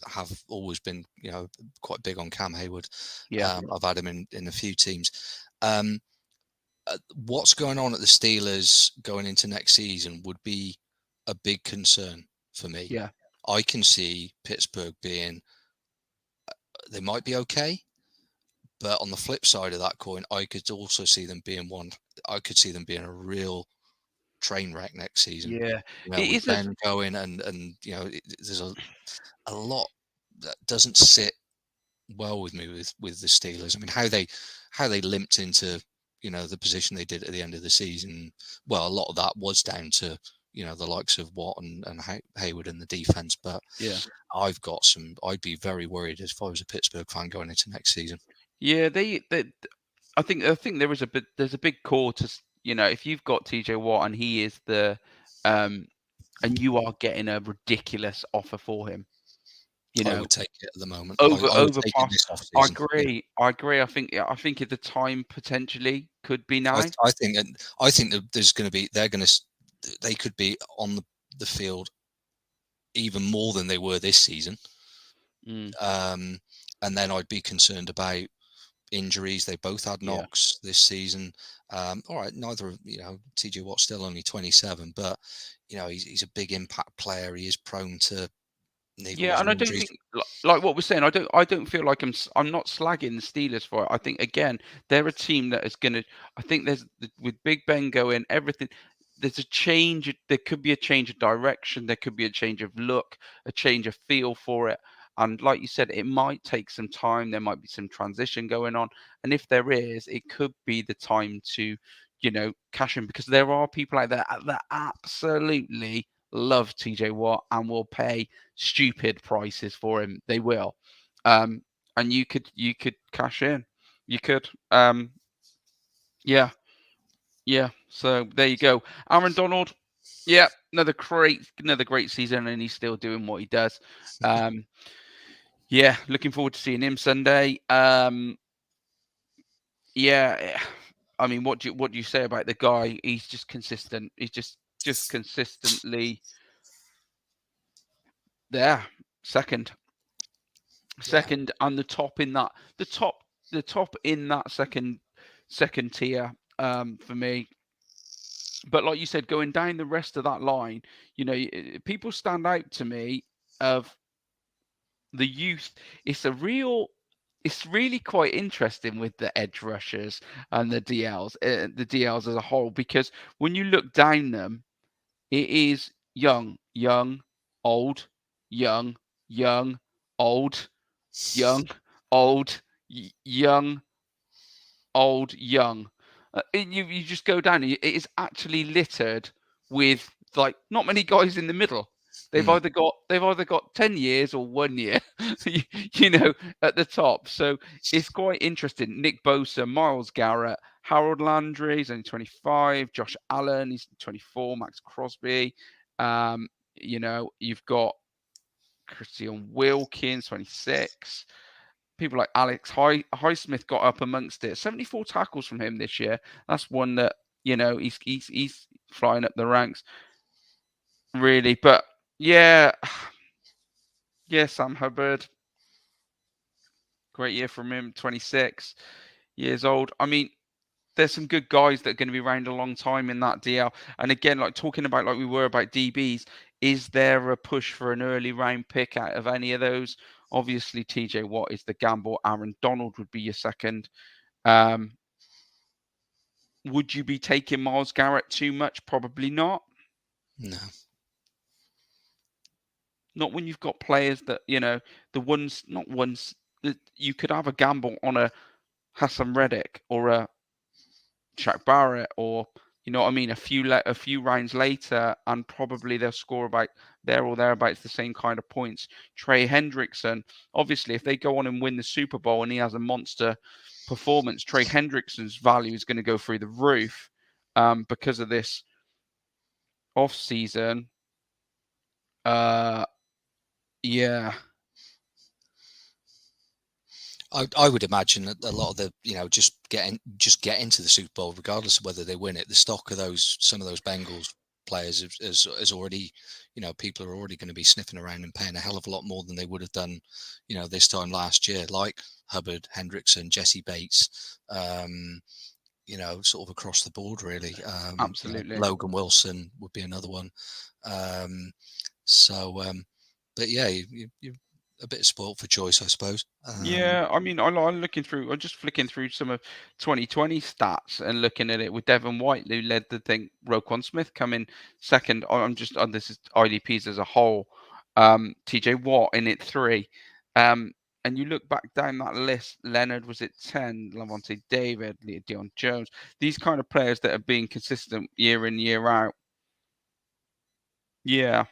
have always been quite big on Cam Hayward. Yeah, I've had him in a few teams. What's going on at the Steelers going into next season would be a big concern for me. Yeah, I can see Pittsburgh being, they might be okay, but on the flip side of that coin, I could also see them being a real train wreck next season. Yeah, with Ben going and there's a lot that doesn't sit well with me with the Steelers. I mean, how they limped into the position they did at the end of the season. Well, a lot of that was down to the likes of Watt and Hayward in the defense. But yeah, I'd be very worried if I was a Pittsburgh fan going into next season. Yeah, I think there's a big core to if you've got TJ Watt and he is and you are getting a ridiculous offer for him. I would take it at the moment. I agree. I think at the time potentially could be now. I think that they could be on the field even more than they were this season. And then I'd be concerned about injuries. They both had knocks this season. All right, neither of TJ Watt's still only 27, but he's a big impact player. He is prone to. Yeah, and I don't think, like what we're saying, I don't feel like I'm not slagging the Steelers for it. I think again they're a team that is going to. I think there's with Big Ben going, everything. There's a change. There could be a change of direction. There could be a change of look, a change of feel for it. And like you said, it might take some time. There might be some transition going on. And if there is, it could be the time to, cash in, because there are people out there that absolutely love TJ Watt and will pay stupid prices for him. They will. And you could cash in. You could. Yeah. Yeah. So there you go. Aaron Donald. Yeah, another great season, and he's still doing what he does. Yeah, looking forward to seeing him Sunday. Yeah, I mean, what do you say about the guy? He's just consistent. He's just consistently there. Second, and the top in that second tier for me. But like you said, going down the rest of that line, people stand out to me of the youth. It's really quite interesting with the edge rushers and the DLs as a whole, because when you look down them, it is young, old, young, old, young, old, young, old, young. You just go down. It is actually littered with like not many guys in the middle. They've either got 10 years or 1 year, at the top. So it's quite interesting. Nick Bosa, Myles Garrett, Harold Landry, he's only 25. Josh Allen, he's 24. Max Crosby, you've got Christian Wilkins, 26. People like Alex Highsmith got up amongst it. 74 tackles from him this year. That's one that he's flying up the ranks, really. But yeah, Sam Hubbard, great year from him. 26 years old. I mean, there's some good guys that are going to be around a long time in that DL. And again, like talking about like we were about DBs, is there a push for an early round pick out of any of those? Obviously, TJ Watt is the gamble. Aaron Donald would be your second. Would you be taking Myles Garrett too much? Probably not. No. Not when you've got players that, that you could have a gamble on a Hassan Reddick or a Shaq Barrett, or a few rounds later, and probably they'll score about there or thereabouts the same kind of points. Trey Hendrickson, obviously, if they go on and win the Super Bowl and he has a monster performance, Trey Hendrickson's value is going to go through the roof because of this off season. Yeah. I would imagine that a lot of the, just get into the Super Bowl, regardless of whether they win it, the stock of some of those Bengals players is already, people are already going to be sniffing around and paying a hell of a lot more than they would have done, this time last year, like Hubbard, Hendrickson, Jesse Bates, sort of across the board, really. Absolutely. Logan Wilson would be another one. But yeah, you a bit spoiled for choice, I suppose. Yeah, I mean, I'm just flicking through some of 2020 stats and looking at it with Devin White, who led the thing. Roquan Smith coming second. This is IDPs as a whole. TJ Watt in it 3. And you look back down that list, Leonard was at 10, Lavonte David, Deion Jones, these kind of players that have been consistent year in, year out. Yeah.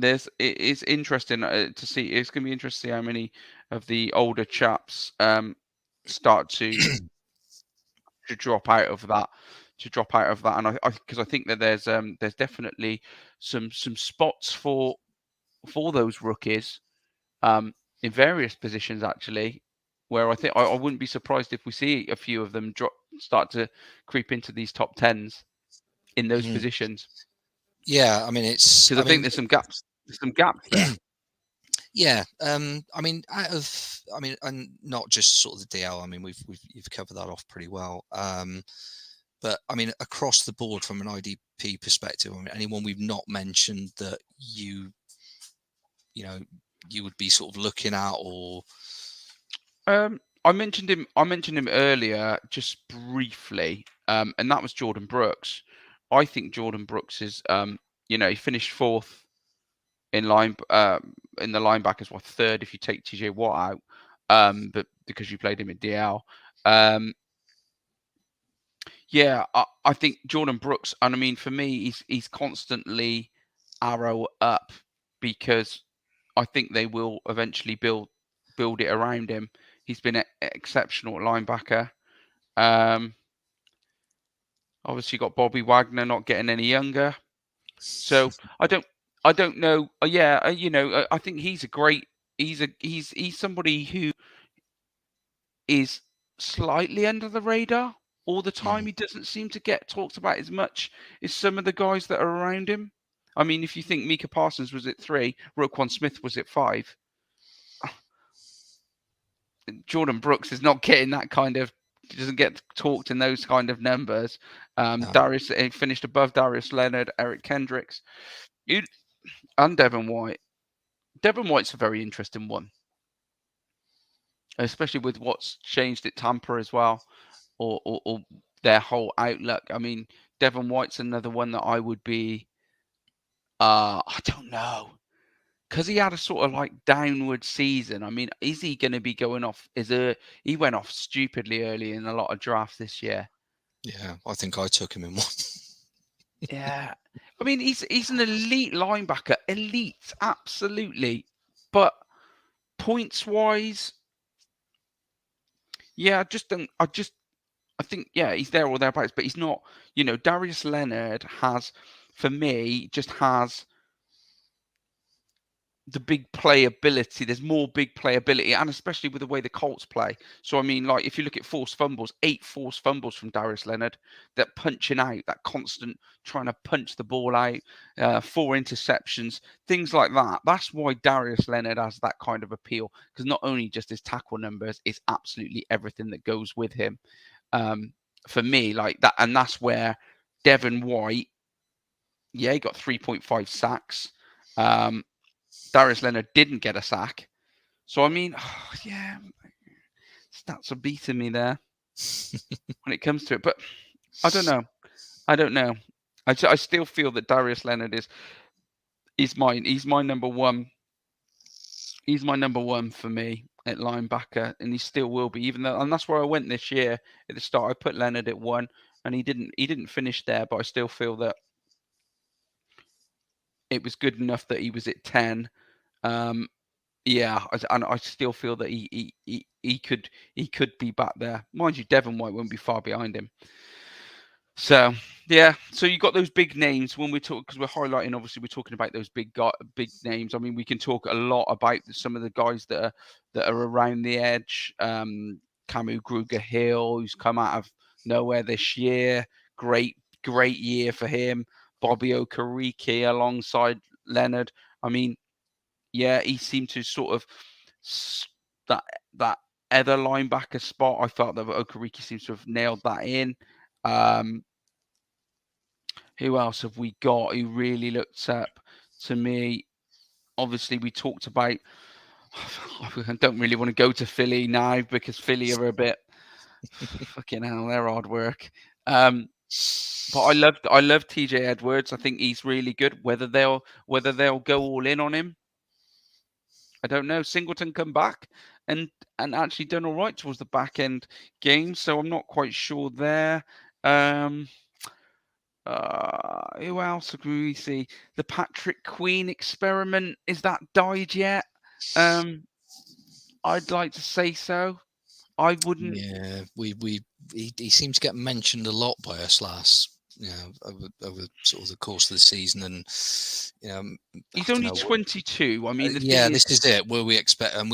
It's interesting to see. It's going to be interesting to see how many of the older chaps start to drop out of that. And because I think that there's definitely some spots for those rookies in various positions, actually, where I think I wouldn't be surprised if we see a few of them start to creep into these top 10s in those positions. Yeah, I mean, because I think there's some gaps. There's some gaps there. Yeah, I mean, and not just sort of the DL. I mean, you've covered that off pretty well. But I mean, across the board from an IDP perspective, I mean, anyone we've not mentioned that you would be sort of looking at, or I mentioned him earlier, just briefly, and that was Jordan Brooks. I think Jordan Brooks is, he finished 4th in the linebackers, well, third if you take TJ Watt out, but because you played him at DL. Yeah, I think Jordan Brooks, and I mean for me, he's constantly arrow up because I think they will eventually build it around him. He's been an exceptional linebacker. Obviously got Bobby Wagner not getting any younger, so I don't know. Yeah, I think he's a great. He's somebody who is slightly under the radar all the time. He doesn't seem to get talked about as much as some of the guys that are around him. I mean, if you think Micah Parsons was at 3, Roquan Smith was at 5, Jordan Brooks is not getting that kind of, doesn't get talked in those kind of numbers. Darius finished above Darius Leonard, Eric Kendricks, and Devin White. Devin White's a very interesting one, especially with what's changed at Tampa as well, or their whole outlook. I mean, Devin White's another one that I would be, I don't know, because he had a sort of like downward season. I mean, is he going to be going off? He went off stupidly early in a lot of drafts this year. Yeah, I think I took him in one. Yeah, I mean, he's an elite linebacker, elite, absolutely, but points wise, yeah, I think, yeah, he's there or thereabouts, but he's not. Darius Leonard has, for me, just has the big playability. There's more big playability, and especially with the way the Colts play. So, I mean, like, if you look at forced fumbles, 8 forced fumbles from Darius Leonard, that punching out, that constant trying to punch the ball out, 4 interceptions, things like that. That's why Darius Leonard has that kind of appeal, because not only just his tackle numbers, it's absolutely everything that goes with him. For me, like that, and that's where Devin White, yeah, he got 3.5 sacks. Darius Leonard didn't get a sack. So, I mean, yeah, stats are beating me there when it comes to it. But I don't know. I still feel that Darius Leonard is mine. He's my number one. He's my number one for me at linebacker, and he still will be. Even though, and that's where I went this year at the start. I put Leonard at 1, and he didn't finish there. But I still feel that it was good enough that he was at 10. Yeah, and I still feel that he could be back there. Mind you, Devin White won't be far behind him. So yeah, so you got those big names when we talk, because we're highlighting. Obviously, we're talking about those big names. I mean, we can talk a lot about some of the guys that are around the edge. Camu Grugier-Hill, who's come out of nowhere this year. Great year for him. Bobby Okereke alongside Leonard. I mean, yeah, he seemed to sort of that other linebacker spot. I felt that Okereke seems to have nailed that in. Who else have we got who really looked up to me? Obviously, we talked about. I don't really want to go to Philly now because Philly are a bit fucking hell. They're hard work. But I love TJ Edwards. I think he's really good. Whether they'll go all in on him, I don't know. Singleton come back and actually done all right towards the back end game, so I'm not quite sure there. Who else can we see? The Patrick Queen experiment, is that died yet? I'd like to say so. I wouldn't. Yeah, he seemed to get mentioned a lot by us over sort of the course of the season, and he's only 22. I mean, yeah, this is it. Were we expect? And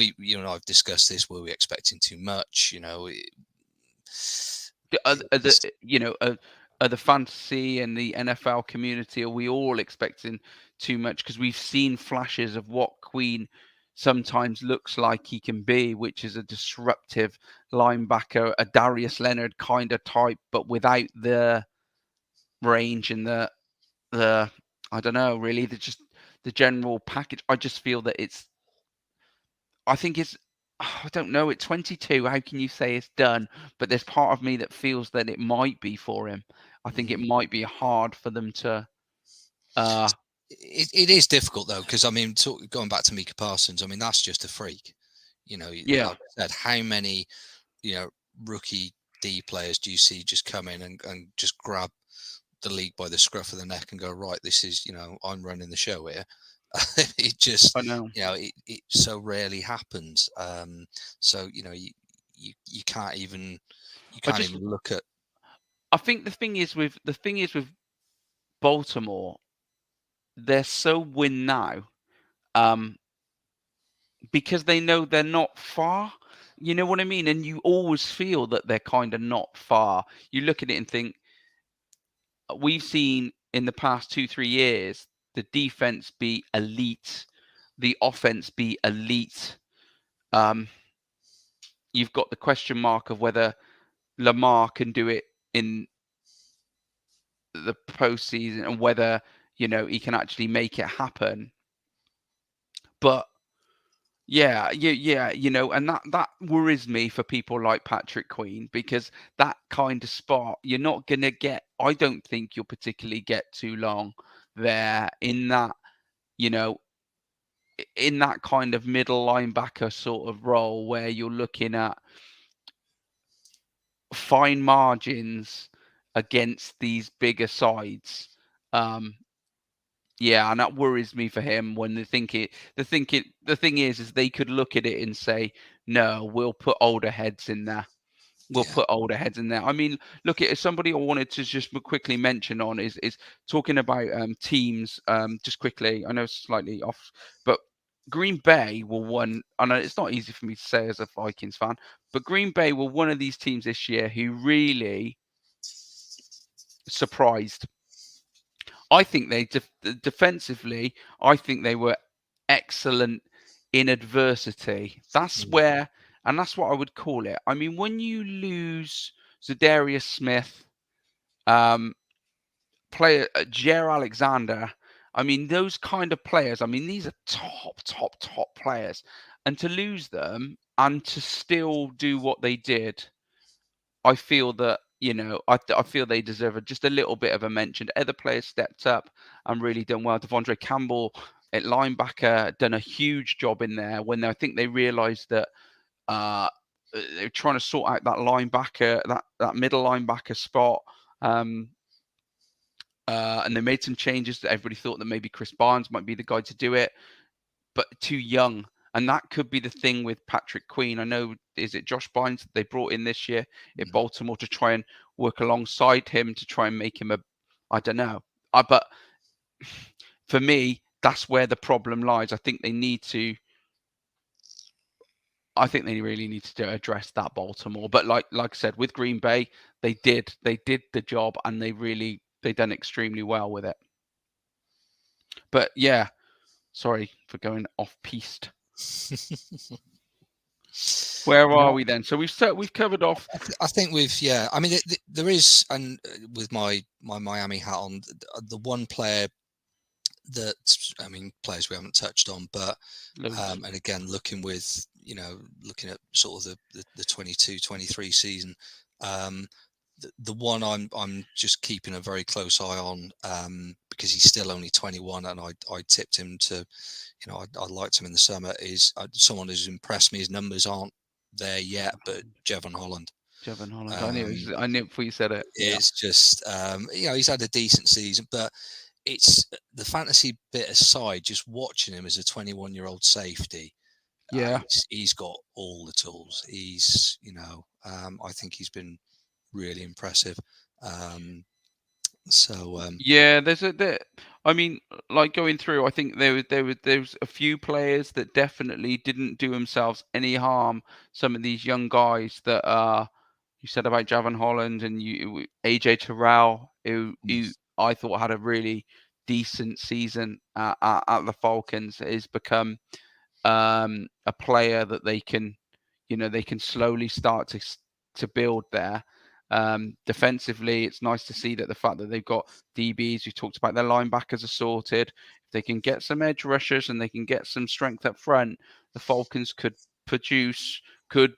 I've discussed this. Were we expecting too much? The fantasy and the NFL community, are we all expecting too much? Because we've seen flashes of what Queen sometimes looks like he can be, which is a disruptive linebacker, a Darius Leonard kind of type, but without the range and the I don't know, really, the general package. I just feel that I don't know, at 22, how can you say it's done? But there's part of me that feels that it might be for him. I think it might be hard for them to It is difficult though, because I mean, going back to Micah Parsons, I mean that's just a freak. You know, Yeah. like I said, how many rookie D players do you see just come in and just grab the league by the scruff of the neck and go, right, this is, I'm running the show here. It just, I know. it so rarely happens. So you can't even even look at. I think the thing is with Baltimore, they're so win now, because they know they're not far. You know what I mean? And you always feel that they're kind of not far. You look at it and think, we've seen in the past 2-3 years the defense be elite, the offense be elite. You've got the question mark of whether Lamar can do it in the postseason and whether he can actually make it happen. But yeah, and that worries me for people like Patrick Queen, because that kind of spot you're not gonna get. I don't think you'll particularly get too long there in that, in that kind of middle linebacker sort of role where you're looking at fine margins against these bigger sides. Yeah, and that worries me for him when they think it. The thing is they could look at it and say, no, we'll put older heads in there. We'll put older heads in there. I mean, look at somebody I wanted to just quickly mention on is talking about teams. Just quickly, I know it's slightly off, but Green Bay were one. I know it's not easy for me to say as a Vikings fan, but Green Bay were one of these teams this year who really surprised. I think they defensively, I think they were excellent in adversity. That's where, and that's what I would call it. I mean, when you lose Zadarius Smith, player Jair Alexander, I mean, those kind of players, I mean, these are top players. And to lose them and to still do what they did, I feel that, I feel they deserve just a little bit of a mention. Other players stepped up and really done well. Devondre Campbell at linebacker done a huge job in there when I think they realised that they're trying to sort out that linebacker, that middle linebacker spot. And they made some changes that everybody thought that maybe Chris Barnes might be the guy to do it, but too young. And that could be the thing with Patrick Queen. I know, is it Josh Bynes that they brought in this year in Baltimore to try and work alongside him to try and make him I don't know. But for me, that's where the problem lies. I think they really need to address that Baltimore. But like I said, with Green Bay, they did the job and they done extremely well with it. But yeah, sorry for going off piste. Where are we then? So we've covered off. I think I mean, there is, and with my Miami hat on, the one player that, I mean, players we haven't touched on, but and again, looking at sort of the 22-23 season, the one I'm just keeping a very close eye on, because he's still only 21, and I tipped him to, I liked him in the summer, is someone who's impressed me. His numbers aren't there yet, but Jevon Holland. I knew it before you said it. It's just he's had a decent season, but it's the fantasy bit aside, just watching him as a 21-year-old safety. Yeah, he's got all the tools. He's I think he's been really impressive. yeah, I mean, like going through, I think there was a few players that definitely didn't do themselves any harm. Some of these young guys that you said about Javon Holland and AJ Terrell, who I thought had a really decent season at the Falcons, has become a player that they can slowly start to build there. Defensively, it's nice to see that the fact that they've got DBs, we talked about their linebackers are sorted. If they can get some edge rushers and they can get some strength up front, the Falcons could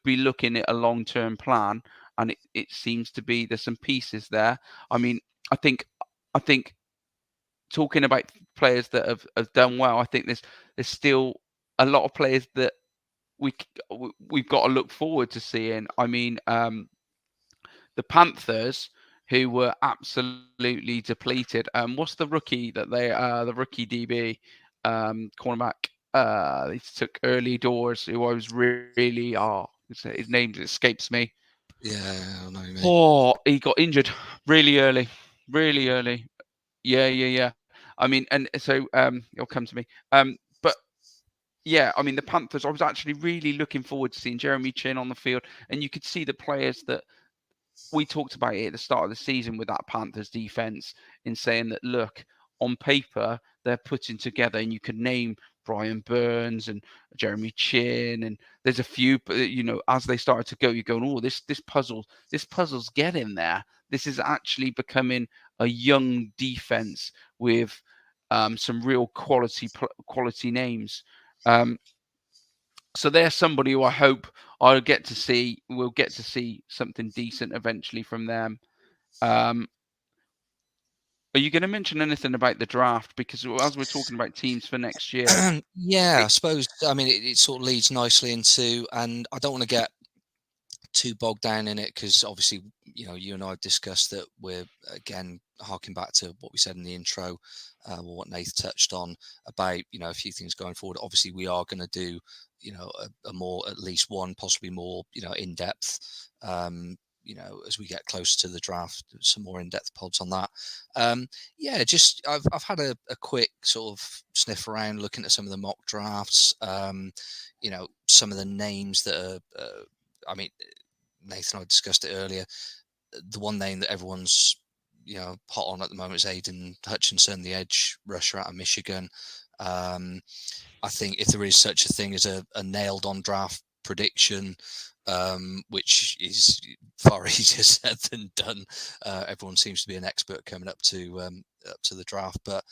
be looking at a long-term plan. And it seems to be there's some pieces there. I mean, I think talking about players that have done well, I think there's still a lot of players that we've got to look forward to seeing. I mean, the Panthers, who were absolutely depleted. What's the rookie that the rookie DB, cornerback, they took early doors, who I was really, his name escapes me. Yeah, I know what you mean. Oh, he got injured really early, really early. Yeah. I mean, and so it'll come to me. But yeah, I mean, the Panthers, I was actually really looking forward to seeing Jeremy Chin on the field, and you could see the players that we talked about it at the start of the season with that Panthers defense, in saying that, look, on paper, they're putting together, and you could name Brian Burns and Jeremy Chin, and there's a few, as they started to go, you're going, oh, this puzzle's getting there. This is actually becoming a young defense with some real quality names. So there's somebody who I hope we'll get to see something decent eventually from them. Are you going to mention anything about the draft? Because as we're talking about teams for next year, Yeah, I suppose. I mean, it sort of leads nicely into, and I don't want to get too bogged down in it because obviously, you and I have discussed that we're again harking back to what we said in the intro, or what Nath touched on about a few things going forward. Obviously, we are going to do a more, at least one, possibly more in depth. As we get closer to the draft, some more in-depth pods on that. Just I've had a quick sort of sniff around, looking at some of the mock drafts. Some of the names that are. I mean, Nathan and I discussed it earlier. The one name that everyone's hot on at the moment is Aiden Hutchinson, the edge rusher out of Michigan. I think if there is such a thing as a nailed-on draft prediction, which is far easier said than done. Everyone seems to be an expert coming up to the draft, but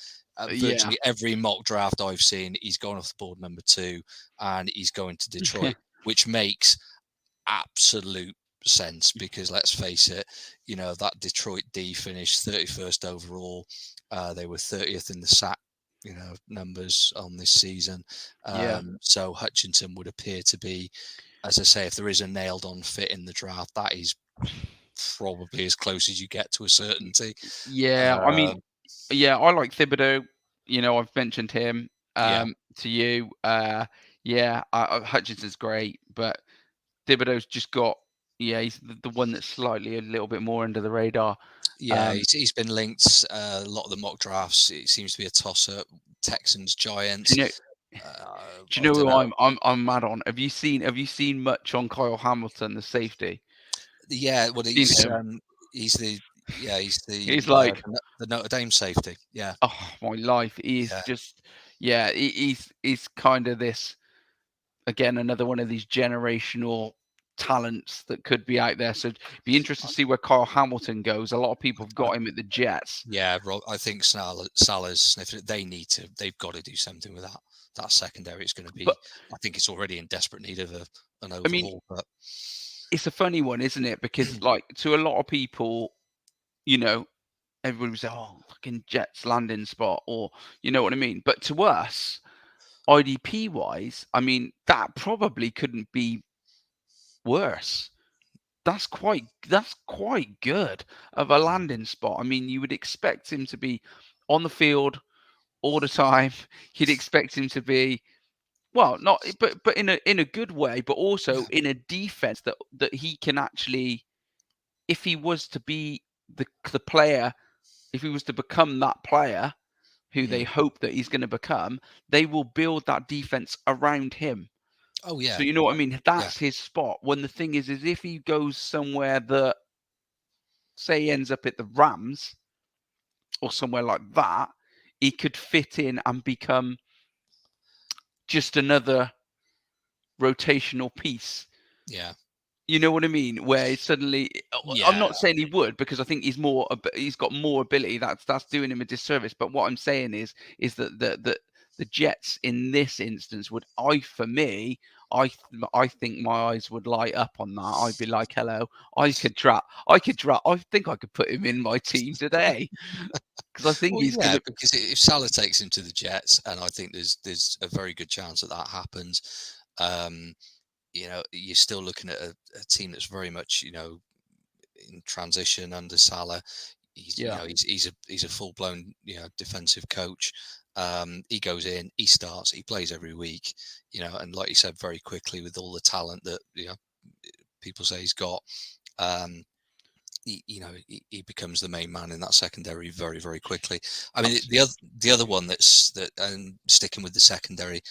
virtually every mock draft I've seen, he's gone off the board number 2, and he's going to Detroit, which makes absolute sense because let's face it, that Detroit D finished 31st overall. They were 30th in the sack numbers on this season. So Hutchinson would appear to be, as I say, if there is a nailed on fit in the draft, that is probably as close as you get to a certainty. I mean, I like Thibodeau. I've mentioned him to you. Hutchinson's great, but Thibodeau's just got, he's the one that's slightly a little bit more under the radar. He's been linked a lot of the mock drafts. It seems to be a toss-up. Texans, Giants. Do you know who I'm mad on? Have you seen much on Kyle Hamilton, the safety? Yeah, well, he's the Notre Dame safety. Yeah. Oh my life, he's just he's kind of this, again, another one of these generational talents that could be out there. So it'd be interesting to see where Kyle Hamilton goes. A lot of people have got him at the Jets. Yeah, I think Salah's sniffing it. They've got to do something with that secondary. It's going to be. I think it's already in desperate need of an overhaul. I mean, but it's a funny one, isn't it? Because like, to a lot of people, everybody would say, "Oh, fucking Jets landing spot," or you know what I mean. But to us, IDP wise, I mean, that probably couldn't be worse. That's quite good of a landing spot. I mean, you would expect him to be on the field all the time. You'd expect him to be, well, not, but in a good way, but also in a defense that he can actually, if he was to be the player, if he was to become that player who they hope that he's going to become, they will build that defense around him. Oh yeah. So you know what I mean? That's his spot. When the thing is if he goes somewhere that, say, he ends up at the Rams or somewhere like that, he could fit in and become just another rotational piece. Yeah. You know what I mean? Where suddenly, I'm not saying he would, because I think he's got more ability. That's doing him a disservice. But what I'm saying is that the Jets in this instance would, I think my eyes would light up on that. I'd be like, hello, I think I could put him in my team today. because I think Well, he's yeah, gonna. because if Salah takes him to the Jets, and I think there's a very good chance that happens. You're still looking at a team that's very much, in transition under Salah. Yeah, He's a full blown defensive coach. He goes in, he starts, he plays every week, and like you said, very quickly with all the talent that people say he's got. Um, he becomes the main man in that secondary very, very quickly. I mean, the other one and sticking with the secondary,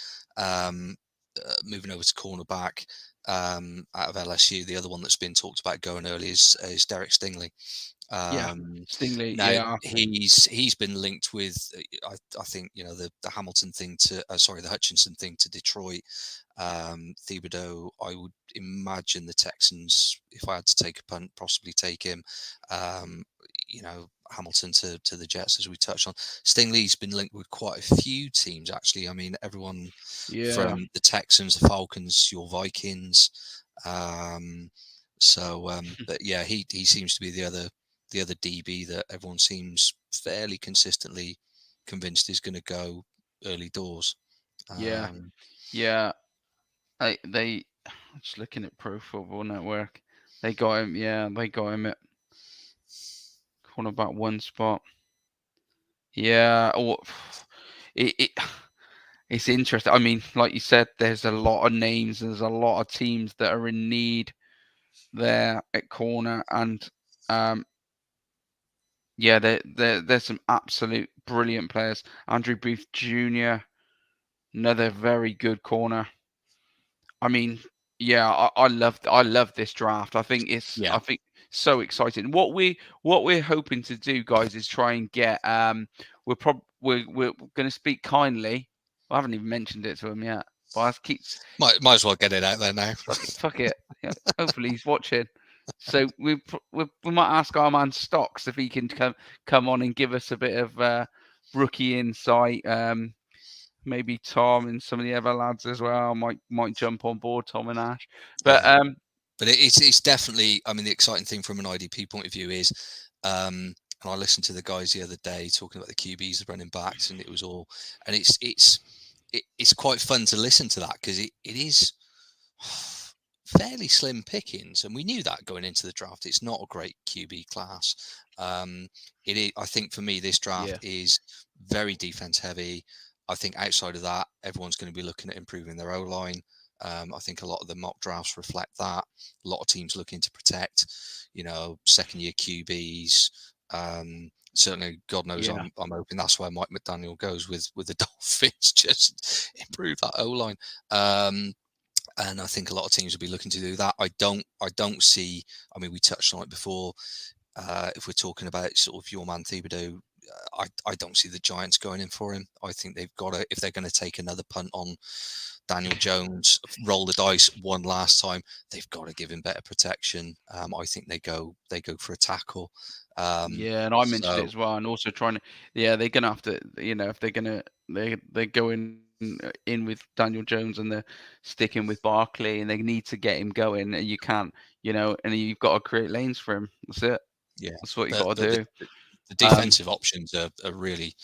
moving over to cornerback out of LSU, the other one that's been talked about going early is Derek Stingley. yeah, Stingley. Now Yeah, he's been linked with I think the Hamilton thing the Hutchinson thing to Detroit. Thibodeau, I would imagine the Texans, if I had to take a punt, possibly take him. Hamilton to the Jets, as we touched on. Stingley's been linked with quite a few teams, actually. I mean, everyone yeah, from the Texans, the Falcons, your Vikings. But yeah, he seems to be the other DB that everyone seems fairly consistently convinced is going to go early doors. yeah, yeah. I'm just looking at Pro Football Network. They got him. Yeah, they got him at cornerback one spot. Yeah. It's interesting. I mean, like you said, there's a lot of names. There's a lot of teams that are in need there at corner, and yeah, there's some absolute brilliant players. Andrew Booth Jr., another very good corner. I mean, yeah, I love this draft. I think so exciting. What we're hoping to do, guys, is try and get we're going to speak kindly. I haven't even mentioned it to him yet, but I keep Might as well get it out there now. fuck it. Yeah, hopefully he's watching. So we might ask our man Stocks if he can come on and give us a bit of rookie insight. Maybe Tom and some of the other lads as well might jump on board, Tom and Ash. But But it's definitely, I mean, the exciting thing from an IDP point of view is, and I listened to the guys the other day talking about the QBs, the running backs, and it's quite fun to listen to that because it is fairly slim pickings, and we knew that going into the draft. It's not a great QB class. I think for me, this draft is very defense heavy. I think outside of that, everyone's going to be looking at improving their O-line. I think a lot of the mock drafts reflect that. A lot of teams looking to protect, second-year QBs. Certainly, God knows, I'm hoping that's where Mike McDaniel goes with the Dolphins. Just improve that O-line. And I think a lot of teams will be looking to do that. I don't see. I mean, we touched on it before. If we're talking about sort of your man Thibodeau, I don't see the Giants going in for him. I think they've got to, if they're going to take another punt on Daniel Jones, roll the dice one last time, they've got to give him better protection. I think they go for a tackle. and I mentioned it as well, and also trying to, they're gonna have to, if they're gonna they're going in with Daniel Jones and they're sticking with Barkley, and they need to get him going, and you can't, and you've got to create lanes for him. That's it. Yeah, that's what you got to do. The defensive options are really,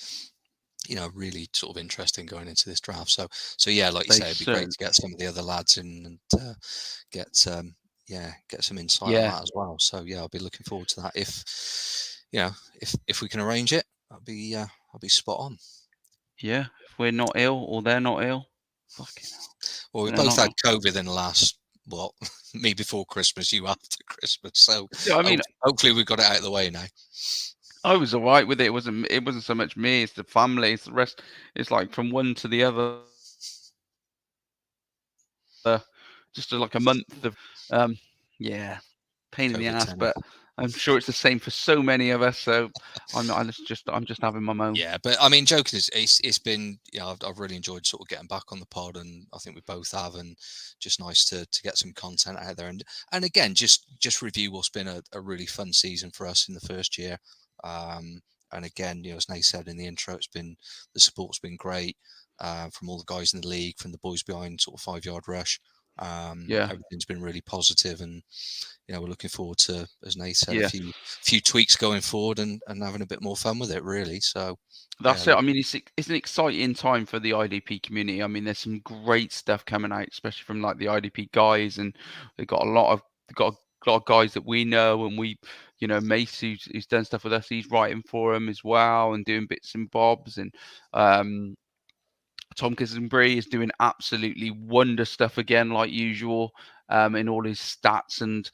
really sort of interesting going into this draft. So yeah, like you say, it'd be great to get some of the other lads in and get some insight on that as well. So yeah, I'll be looking forward to that. If we can arrange it, I'll be spot on. Yeah, if we're not ill or they're not ill. Fucking hell. Well, we both had COVID in the last, me before Christmas, you after Christmas. So I mean, hopefully we've got it out of the way now. I was all right with it. It wasn't so much me, it's the family, it's the rest. It's like from one to the other. Just like a month of pain in the ass, but I'm sure it's the same for so many of us. So I'm just having my moment. Yeah, but I mean, joking is, it's been, I've really enjoyed sort of getting back on the pod, and I think we both have, and just nice to get some content out there, and again, just review what's been a really fun season for us in the first year. And again, as Nath said in the intro, the support's been great from all the guys in the league, from the boys behind sort of 5 Yard Rush. Everything's been really positive, and we're looking forward to, as Nate said, Yeah. a few tweaks going forward and having a bit more fun with it, really. So that's it. I mean, it's an exciting time for the IDP community. I mean, there's some great stuff coming out, especially from like the IDP guys, and they've got a lot of guys that we know, and we, Mace, who's done stuff with us, he's writing for them as well and doing bits and bobs, and Tom Kissenbury is doing absolutely wonder stuff again, like usual, in all his stats and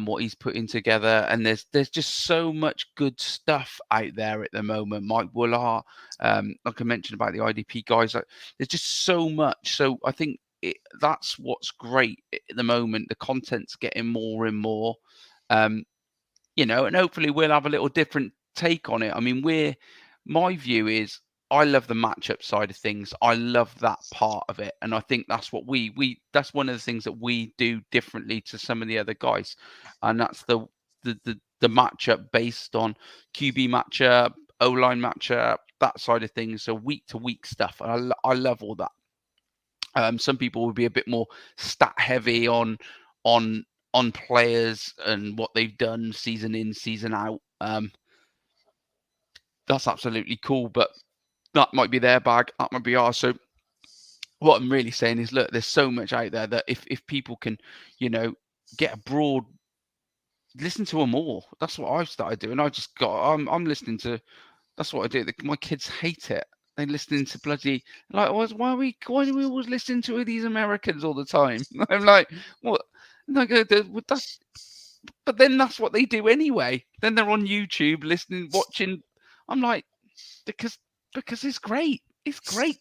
what he's putting together. And there's just so much good stuff out there at the moment. Mike Woolhart, like I mentioned about the IDP guys, there's just so much. So I think that's what's great at the moment. The content's getting more and more, and hopefully we'll have a little different take on it. I mean, my view is, I love the matchup side of things. I love that part of it, and I think that's what that's one of the things that we do differently to some of the other guys, and that's the matchup based on QB matchup, O-line matchup, that side of things. So week to week stuff. And I love all that. Some people will be a bit more stat heavy on players and what they've done season in, season out. That's absolutely cool, but that might be their bag, that might be ours. So what I'm really saying is, look, there's so much out there that if people can, get a broad, listen to them all. That's what I've started doing. I'm listening to, that's what I do. My kids hate it. They're listening to bloody, like, why do we always listen to these Americans all the time? I'm like, what? But then that's what they do anyway. Then they're on YouTube listening, watching. I'm like, because it's great. It's great.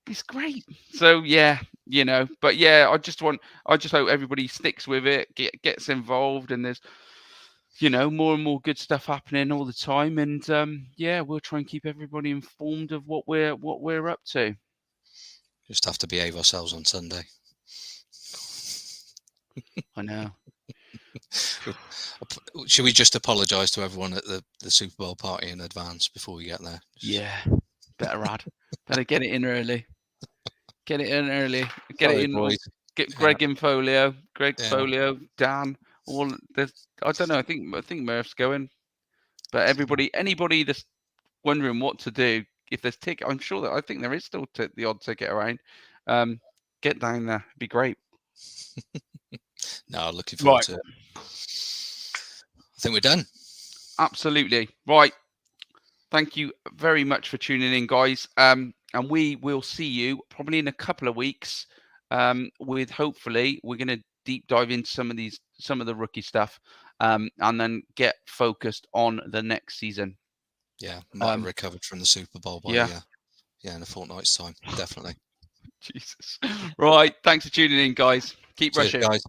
It's great. So yeah, but yeah, I just hope everybody sticks with it, gets involved, and there's, more and more good stuff happening all the time. And we'll try and keep everybody informed of what we're up to. Just have to behave ourselves on Sunday. I know. Should we just apologise to everyone at the Super Bowl party in advance before we get there? Yeah, better get it in early. Get it in early. Get Sorry, it in. Boys. Get Greg in Folio. Folio. Dan. All there's. I don't know. I think Murph's going. But anybody that's wondering what to do, if there's ticket, I'm sure that I think there is still the odd ticket around. Get down there. It'd be great. No, looking forward to it. I think we're done. Absolutely. Right. Thank you very much for tuning in, guys. And we will see you probably in a couple of weeks. With hopefully we're going to deep dive into some of the rookie stuff, and then get focused on the next season. Yeah, might have recovered from the Super Bowl by in a fortnight's time, definitely. Jesus. Right. Thanks for tuning in, guys. Keep rushing. Guys.